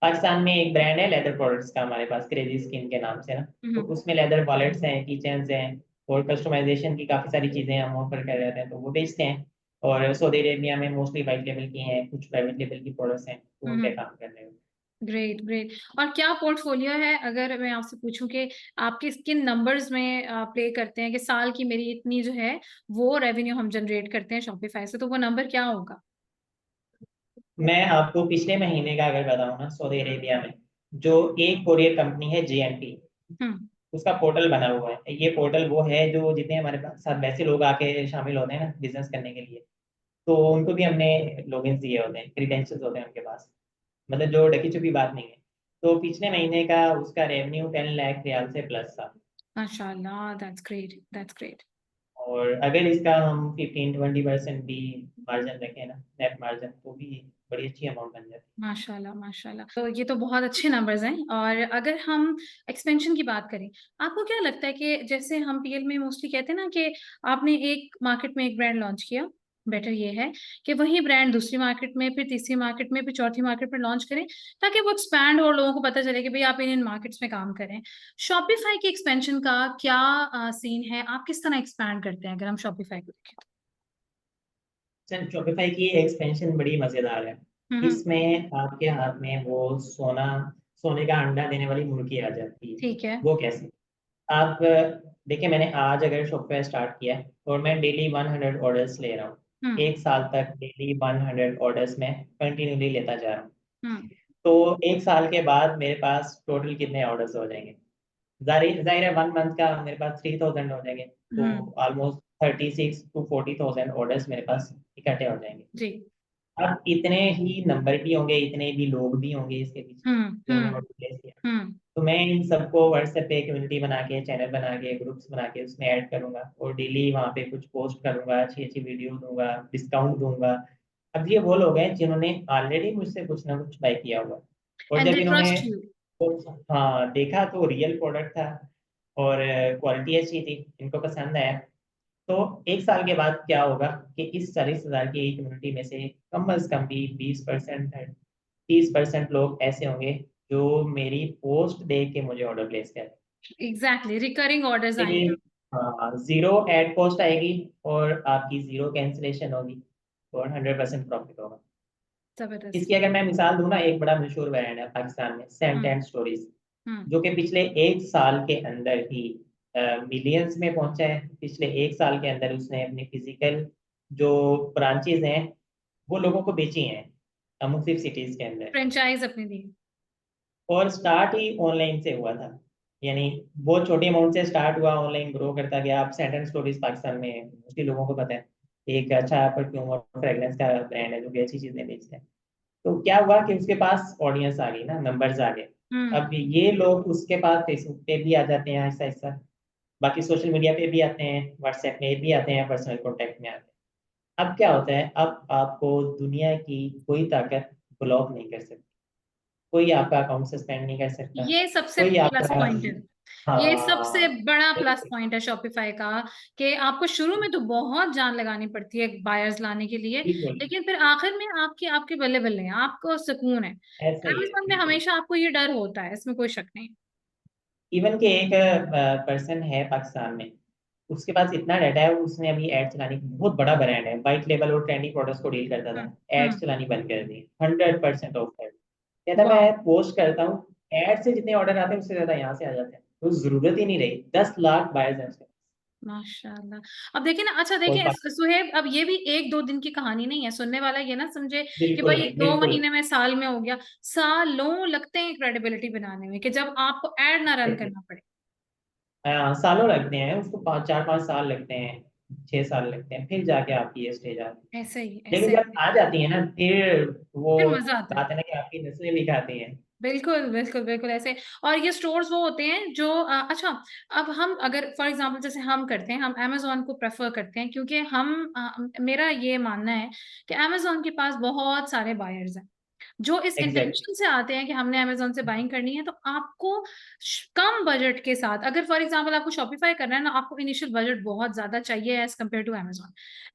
पाकिस्तान में एक ब्रांड है लेदर प्रोडक्ट्स का हमारे पास, क्रेजी स्किन के नाम से ना। तो उसमें लेदर वॉलेट्स हैं, कीचेन्स हैं, और कस्टमाइजेशन की काफ़ी सारी चीज़ें हम ऑफर कर रहे हैं, तो वो बेचते हैं। और सऊदी अरेबिया में मोस्टली वाइट लेवल की हैं, कुछ प्राइवेट लेवल की प्रोडक्ट्स हैं, तो उन पे काम कर रहे हैं। Great, great. और क्या पोर्टफोलियो है, अगर मैं आपसे पूछूं कि आपके किन नंबर्स में प्ले करते हैं कि साल की मेरी इतनी जो है वो रेवेन्यू हम जनरेट करते हैं शॉपिफाई से, तो वो नंबर क्या होगा? मैं आपको पिछले महीने का अगर बताऊं ना, सऊदी अरेबिया में जो एक कोरियर कंपनी है JNT, हम्म। उसका पोर्टल बना हुआ है। ये पोर्टल वो है जो जितने हमारे साथ वैसे लोग आके शामिल होते हैं ना बिजनेस करने के लिए, तो उनको भी हमने लॉगिन दिए होते हैं, क्रीडेंशियल्स होते हैं उनके पास, मतलब जो ढकी छुपी बात नहीं है। तो पिछले महीने का उसका रेवेन्यू 10 लाख रियाल से प्लस था। माशाल्लाह, दैट्स ग्रेट, दैट्स ग्रेट। और अगर इसका हम 15-20% भी मार्जिन रखें ना, नेट मार्जिन, तो भी बड़ी अच्छी अमाउंट बन जाती माशाल्लाह, माशाल्लाह। तो ये तो बहुत अच्छे नंबर्स हैं। और अगर हम एक्सपेंशन की बात करें, आपको क्या लगता है कि जैसे हम पीएल में मोस्टली कहते हैं ना कि आपने एक मार्केट में एक ब्रांड लॉन्च किया, बेटर ये है कि वही ब्रांड दूसरी मार्केट में, फिर तीसरी मार्केट में, फिर चौथी मार्केट में लॉन्च करें, ताकि वो एक्सपैंड हो और लोगों को पता चले कि भाई आप इन मार्केट्स में काम करें। शॉपिफाई की एक्सपेंशन का क्या सीन है? आप किस तरह एक्सपैंड करते हैं अगर हम शॉपिफाई को देखें तो? है। शॉपिफाई की एक्सपेंशन बड़ी मज़ेदार है। हम्म। इसमें आपके हाथ में वो सोने का अंडा देने वाली मुर्गी आ जाती है। ठीक है। वो कैसे? आप देखिए, मैंने आज अगर शॉपिफाई स्टार्ट किया है और मैं डेली 100 ऑर्डर्स ले रहा हूँ, हम्म। 1 साल तक डेली 100 ऑर्डर्स में कंटिन्यूली लेता जा रहा हूँ, हम्म। तो 1 साल के बाद मेरे पास टोटल कितने ऑर्डर्स हो जाएंगे? जाहिर जाहिर है 1 मंथ का मेरे पास 3000 हो जाएंगे, तो हम्म। ऑलमोस्ट 36 to 40,000 ऑर्डर्स मेरे पास इकट्ठे हो जाएंगे। जी। अब इतने ही नंबर भी होंगे, इतने भी लोग भी होंगे इसके पीछे हम्म। जिन्होंने हम्म। ऑर्डर प्लेस किया। हम्म। तो मैं इन सबको व्हाट्सएप पे कम्युनिटी बना के, चैनल बना के, ग्रुप्स बना के उसमें ऐड करूंगा, और डेली वहाँ पे कुछ पोस्ट करूंगा, अच्छी अच्छी वीडियो दूंगा, डिस्काउंट दूंगा। अब ये वो लोग हैं जिन्होंने ऑलरेडी मुझसे कुछ ना कुछ बाय किया हुआ है, और एंड जब दे इन्होंने ट्रस्ट यू। हाँ देखा तो रियल प्रोडक्ट था, और क्वालिटी अच्छी थी, इनको पसंद आया। तो 1 साल के बाद क्या होगा कि इस 40,000 की कम्युनिटी में से कम अज कम भी 20% 30% लोग ऐसे होंगे जो मेरी पोस्ट देख के मुझे ऑर्डर प्लेस करें। एग्जैक्टली, रिकरिंग ऑर्डर्स आएंगे। फिर हाँ, जीरो एड कॉस्ट आएगी, और आपकी जीरो कैंसिलेशन होगी, और 100% प्रॉफिट होगा। जबरदस्त। इसकी अगर मैं मिसाल दूं ना, एक बड़ा मशहूर ब्रांड है पाकिस्तान में, सेंट हम्म। एंड स्टोरीज, हम्म। जो कि पिछले 1 साल के अंदर ही मिलियंस में पहुंचा है। पिछले 1 साल के अंदर उसने अपनी फिजिकल जो ब्रांचेज हैं वो लोगों को बेची हैं मुख्तलिफ सिटीज के अंदर। फ्रेंचाइज अपनी दी। और स्टार्ट ही ऑनलाइन से हुआ था, यानी बहुत छोटी अमाउंट से स्टार्ट हुआ, ऑनलाइन ग्रो करता गया। आप सेंट एंड स्टोरीज पाकिस्तान में मोस्टली लोगों को पता है, एक अच्छा परफ्यूम और फ्रेगरेंस का ब्रांड है जो कि अच्छी चीजें बेचते हैं। तो क्या हुआ कि उसके पास ऑडियंस आ गई ना, नंबर्स आ गए। हम्म। अब ये लोग उसके पास फेसबुक पे भी आ जाते हैं आहिस्ता आहिस्ता, बाकी सोशल मीडिया पे भी आते हैं, व्हाट्सएप में भी आते हैं, पर्सनल कॉन्टेक्ट में आते हैं। अब क्या होता है, अब आपको दुनिया की कोई ताकत ब्लॉक नहीं कर सकती, कोई आपका अकाउंट सस्पेंड नहीं कर सकता, ये सबसे कोई प्लस आपका पॉइंट है। ये सबसे हाँ बड़ा प्लस बिल्कुल पॉइंट है शॉपिफाई का, कि आपको शुरू में तो बहुत जान लगानी पड़ती है बायर्स लाने के लिए, बिल्कुल, लेकिन फिर आखिर में आपके आपके बल्ले बल्ले हैं, आपको सुकून है। ऐसा ही है अमेज़न में बिल्कुल। हमेशा आपको ये डर होता है, इसमें कोई शक नहीं। इवन के एक पर्सन है पाकिस्तान में, उसके पास इतना डाटा है, उसने अभी एड चलानी, बहुत बड़ा ब्रांड है, वाइट लेवल और ट्रेंडिंग प्रोडक्ट्स को डील करता हम्म था, एड्स हम्म चलानी बंद कर दी, 100% ऑफ कर दी। कहता वाह मैं पोस्ट करता हूँ, एड से जितने ऑर्डर आते हैं उससे ज्यादा यहाँ से आ जाते हैं, तो जरूरत ही नहीं रही, 10 लाख बायर्स हैं उसके पास। माशाल्लाह। अब देखिए ना, अच्छा कोई देखिए बात, सुहेब, अब ये भी एक दो दिन की कहानी नहीं है। सुनने वाला ये ना समझे कि बिल्कुल भाई नहीं, दो बिल्कुल महीने में, साल में हो गया। सालों लगते हैं क्रेडिबिलिटी बनाने में, कि जब आपको एड ना रन नहीं। करना पड़े। सालों लगते हैं उसको, 5 4 5 साल लगते हैं, 6 साल लगते हैं, फिर जाके आपकी ये स्टेज आती ऐसे ही है। लेकिन ऐसे जब आ जाती है ना, फिर वो फिर मजा आता है। बात है ना कि आपकी नस्लें भी खाती हैं। बिल्कुल बिल्कुल बिल्कुल ऐसे। और ये स्टोर्स वो होते हैं जो अच्छा, अब हम अगर फॉर एग्जांपल जैसे हम करते हैं, हम amazon को प्रेफर करते हैं, क्योंकि हम मेरा ये मानना है कि amazon के पास बहुत सारे बायर्स हैं जो इस एग्जैक्टली, इंटेंशन से आते हैं कि हमने अमेजोन से बाइंग करनी है। तो आपको कम बजट के साथ, अगर फॉर एग्जांपल आपको शॉपिफाई करना है ना, आपको इनिशियल बजट बहुत ज्यादा चाहिए as compare to Amazon.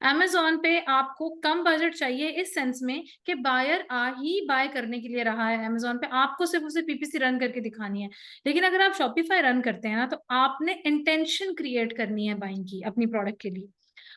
Amazon पे आपको कम बजट चाहिए इस सेंस में कि बायर आ ही बाय करने के लिए रहा है अमेजोन पे, आपको सिर्फ उसे पीपीसी रन करके दिखानी है। लेकिन अगर आप शॉपिफाई रन करते हैं ना, तो आपने इंटेंशन क्रिएट करनी है बाइंग की अपनी प्रोडक्ट के लिए।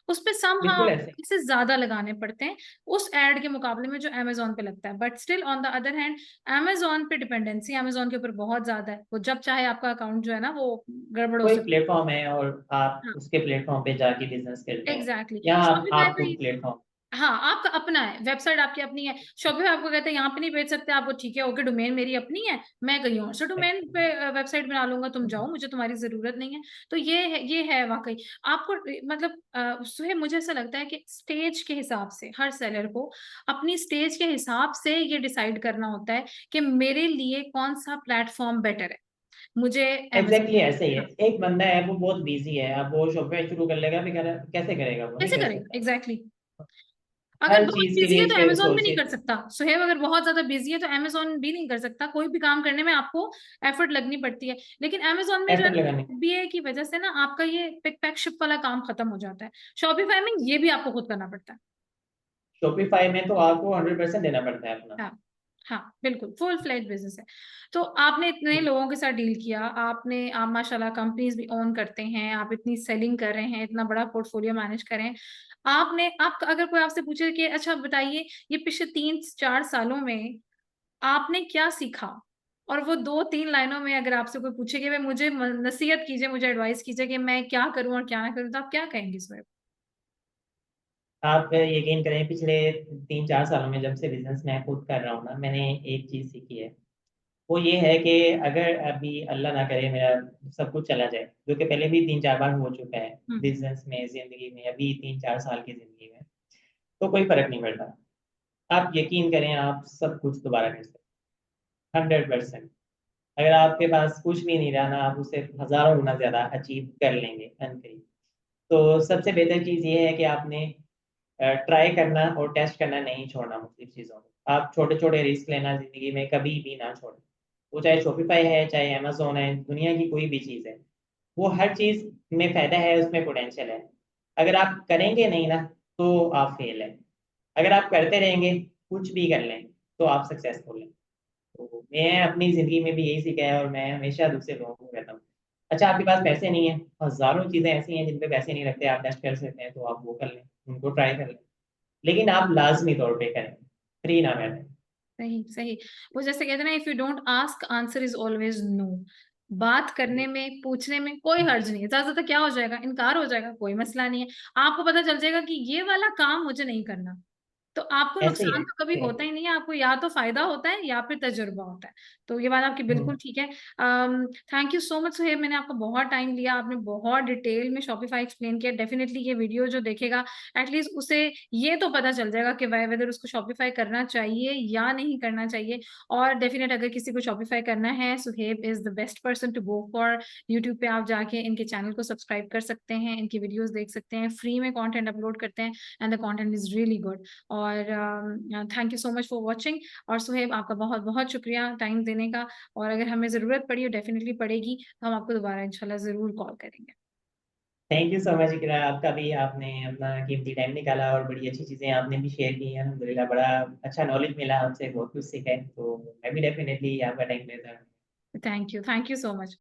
उस पे बिल्कुल समहाउ ऐसे। इससे ज्यादा लगाने पड़ते हैं उस एड के मुकाबले में जो अमेजोन पे लगता है। But still on the other hand, Amazon पे डिपेंडेंसी अमेजोन के ऊपर बहुत ज्यादा है। वो जब चाहे आपका अकाउंट जो है ना वो गड़बड़ हो कोई सकता प्लेटफॉर्म है और आप है। उसके प्लेटफॉर्म पे जाके बिजनेस करते हैं, एग्जैक्टली या शॉपिफाई आप पे। खुद प्लेटफॉर्म। हाँ, आपका अपना है, वेबसाइट आपकी अपनी है। शॉपिफाई आपको कहते हैं यहाँ पे नहीं बेच सकते आपको, ठीक है ओके, डोमेन मेरी अपनी है, मैं कहीं और से डोमेन पे वेबसाइट बना लूंगा, तुम जाओ, मुझे तुम्हारी जरूरत नहीं है। तो ये है वाकई आपको मतलब सुहेब, मुझे ऐसा लगता है कि स्टेज के हिसाब से हर सेलर को अपनी स्टेज के हिसाब से ये डिसाइड करना होता है कि मेरे लिए कौन सा प्लेटफॉर्म बेटर है। मुझे एग्जैक्टली अमेजोन। ऐसे ही है। हाँ, एक बंदा है वो बहुत बिजी है, अब वो शॉपिफाई शुरू कर लेगा, फिर कैसे करेगा, वो नहीं कैसे कर करेगा सकता। Exactly exactly। अगर हर बहुत चीज के बिजी लिए है तो इसके अमेजोन भी नहीं कर रिसोर्सेज। सकता सुहेब, अगर बहुत ज्यादा बिजी है तो अमेजोन भी नहीं कर सकता। कोई भी काम करने में आपको एफर्ट लगनी पड़ती है। लेकिन अमेजोन में जो है एफर्ट लगाने, बीए की वजह से ना, आपका ये पिक पैक शिप वाला काम खत्म हो जाता है। शॉपिफाई में ये भी आपको खुद करना पड़ता है। शॉपिफाई में तो आपको 100% देना पड़ता है अपना। हाँ हाँ बिल्कुल, फुल फ्लेज बिजनेस है। तो आपने इतने लोगों के साथ डील किया, आप माशाल्लाह कंपनीज भी ओन करते हैं, आप इतनी सेलिंग कर रहे हैं, इतना बड़ा पोर्टफोलियो मैनेज कर रहे हैं। आप अगर कोई आपसे पूछे कि अच्छा बताइए, ये पिछले 3 4 सालों में आपने क्या सीखा, और वो 2 3 लाइनों में अगर आपसे कोई पूछे कि भाई मुझे नसीहत कीजिए, मुझे एडवाइस कीजिए कि मैं क्या करूं और क्या ना करूं, तो आप क्या कहेंगे इसमें? आप यकीन करें, पिछले 3 4 सालों में जब से बिजनेस मैं खुद कर रहा हूँ ना, मैंने एक चीज सीखी है। वो ये है कि अगर अभी अल्लाह ना करे मेरा सब कुछ चला जाए, जो कि पहले भी 3 4 बार हो चुका है, हम्म बिजनेस में, जिंदगी में, अभी 3 4 साल की जिंदगी में, तो कोई फर्क नहीं पड़ता। आप यकीन करें, आप सब कुछ दोबारा कर सकते, 100%। अगर आपके पास कुछ भी नहीं रहा ना, आप उससे हजारों गुना ज्यादा अचीव कर लेंगे अनकरीब। तो सबसे बेहतर चीज ये है कि आपने ट्राई करना और टेस्ट करना नहीं छोड़ना, मुख्तलिफ चीज़ों को। आप छोटे छोटे रिस्क लेना जिंदगी में कभी भी ना छोड़ें। वो चाहे शॉपिफाई है, चाहे अमेजोन है, दुनिया की कोई भी चीज़ है, वो हर चीज़ में फायदा है, उसमें पोटेंशियल है। अगर आप करेंगे नहीं ना, तो आप फेल है। अगर आप करते रहेंगे, कुछ भी कर लें, तो आप सक्सेसफुल हैं। तो मैं अपनी जिंदगी में भी यही सीखा है, और मैं हमेशा दूसरे लोगों को कहता हूँ, अच्छा आपके पास पैसे नहीं है, हजारों चीजें ऐसी हैं जिन पे पैसे नहीं लगते, आप टेस्ट कर सकते हैं, तो आप वो कर लें, उनको ट्राई कर लें। लेकिन आप लाजमी तौर पे करें, फ्री ना करें। सही सही। वो जैसे कहते हैं ना, if you don't ask answer is always no. बात करने में, पूछने में कोई हर्ज नहीं है। ज्यादा ज्यादा क्या हो जाएगा, इनकार हो जाएगा, कोई मसला नहीं है। आपको पता चल जाएगा कि ये वाला काम मुझे नहीं करना। तो आपको ऐसे ही नुकसान है, तो कभी ऐसे ही होता ही नहीं है, आपको या तो फायदा होता है या फिर तजुर्बा होता है। तो ये बात आपकी है। बिल्कुल ठीक है। Thank you so much Suhaib, मैंने आपका बहुत टाइम लिया, आपने बहुत डिटेल में शॉपिफाई एक्सप्लेन किया। डेफिनेटली ये वीडियो जो देखेगा, एटलीस्ट उसे ये तो पता चल जाएगा कि वेदर उसको शॉपिफाई करना चाहिए या नहीं करना चाहिए। और डेफिनेट अगर किसी को शॉपिफाई करना है, Suheb is the best person to go for. YouTube पे आप जाके इनके चैनल को सब्सक्राइब कर सकते हैं, इनकी वीडियोस देख सकते हैं, फ्री में कंटेंट अपलोड करते हैं, and the content is really good. और thank you so much for watching. और सुहेब, आपका बहुत बहुत शुक्रिया टाइम देने का। और अगर हमें ज़रूरत पड़ी, और डेफिनेटली पड़ेगी, तो हम आपको दोबारा इंशाल्लाह ज़रूर कॉल करेंगे। थैंक यू सो मच इकरा, आपका भी, आपने अपना कीमती टाइम निकाला और बड़ी अच्छी चीज़ें आपने भी शेयर की हैं, अल्हम्दुलिल्लाह बड़ा अच्छा नॉलेज मिला आपसे, बहुत कुछ सीखा है, तो मैं भी डेफिनेटली आपका टाइम लेता हूँ। Thank you so much.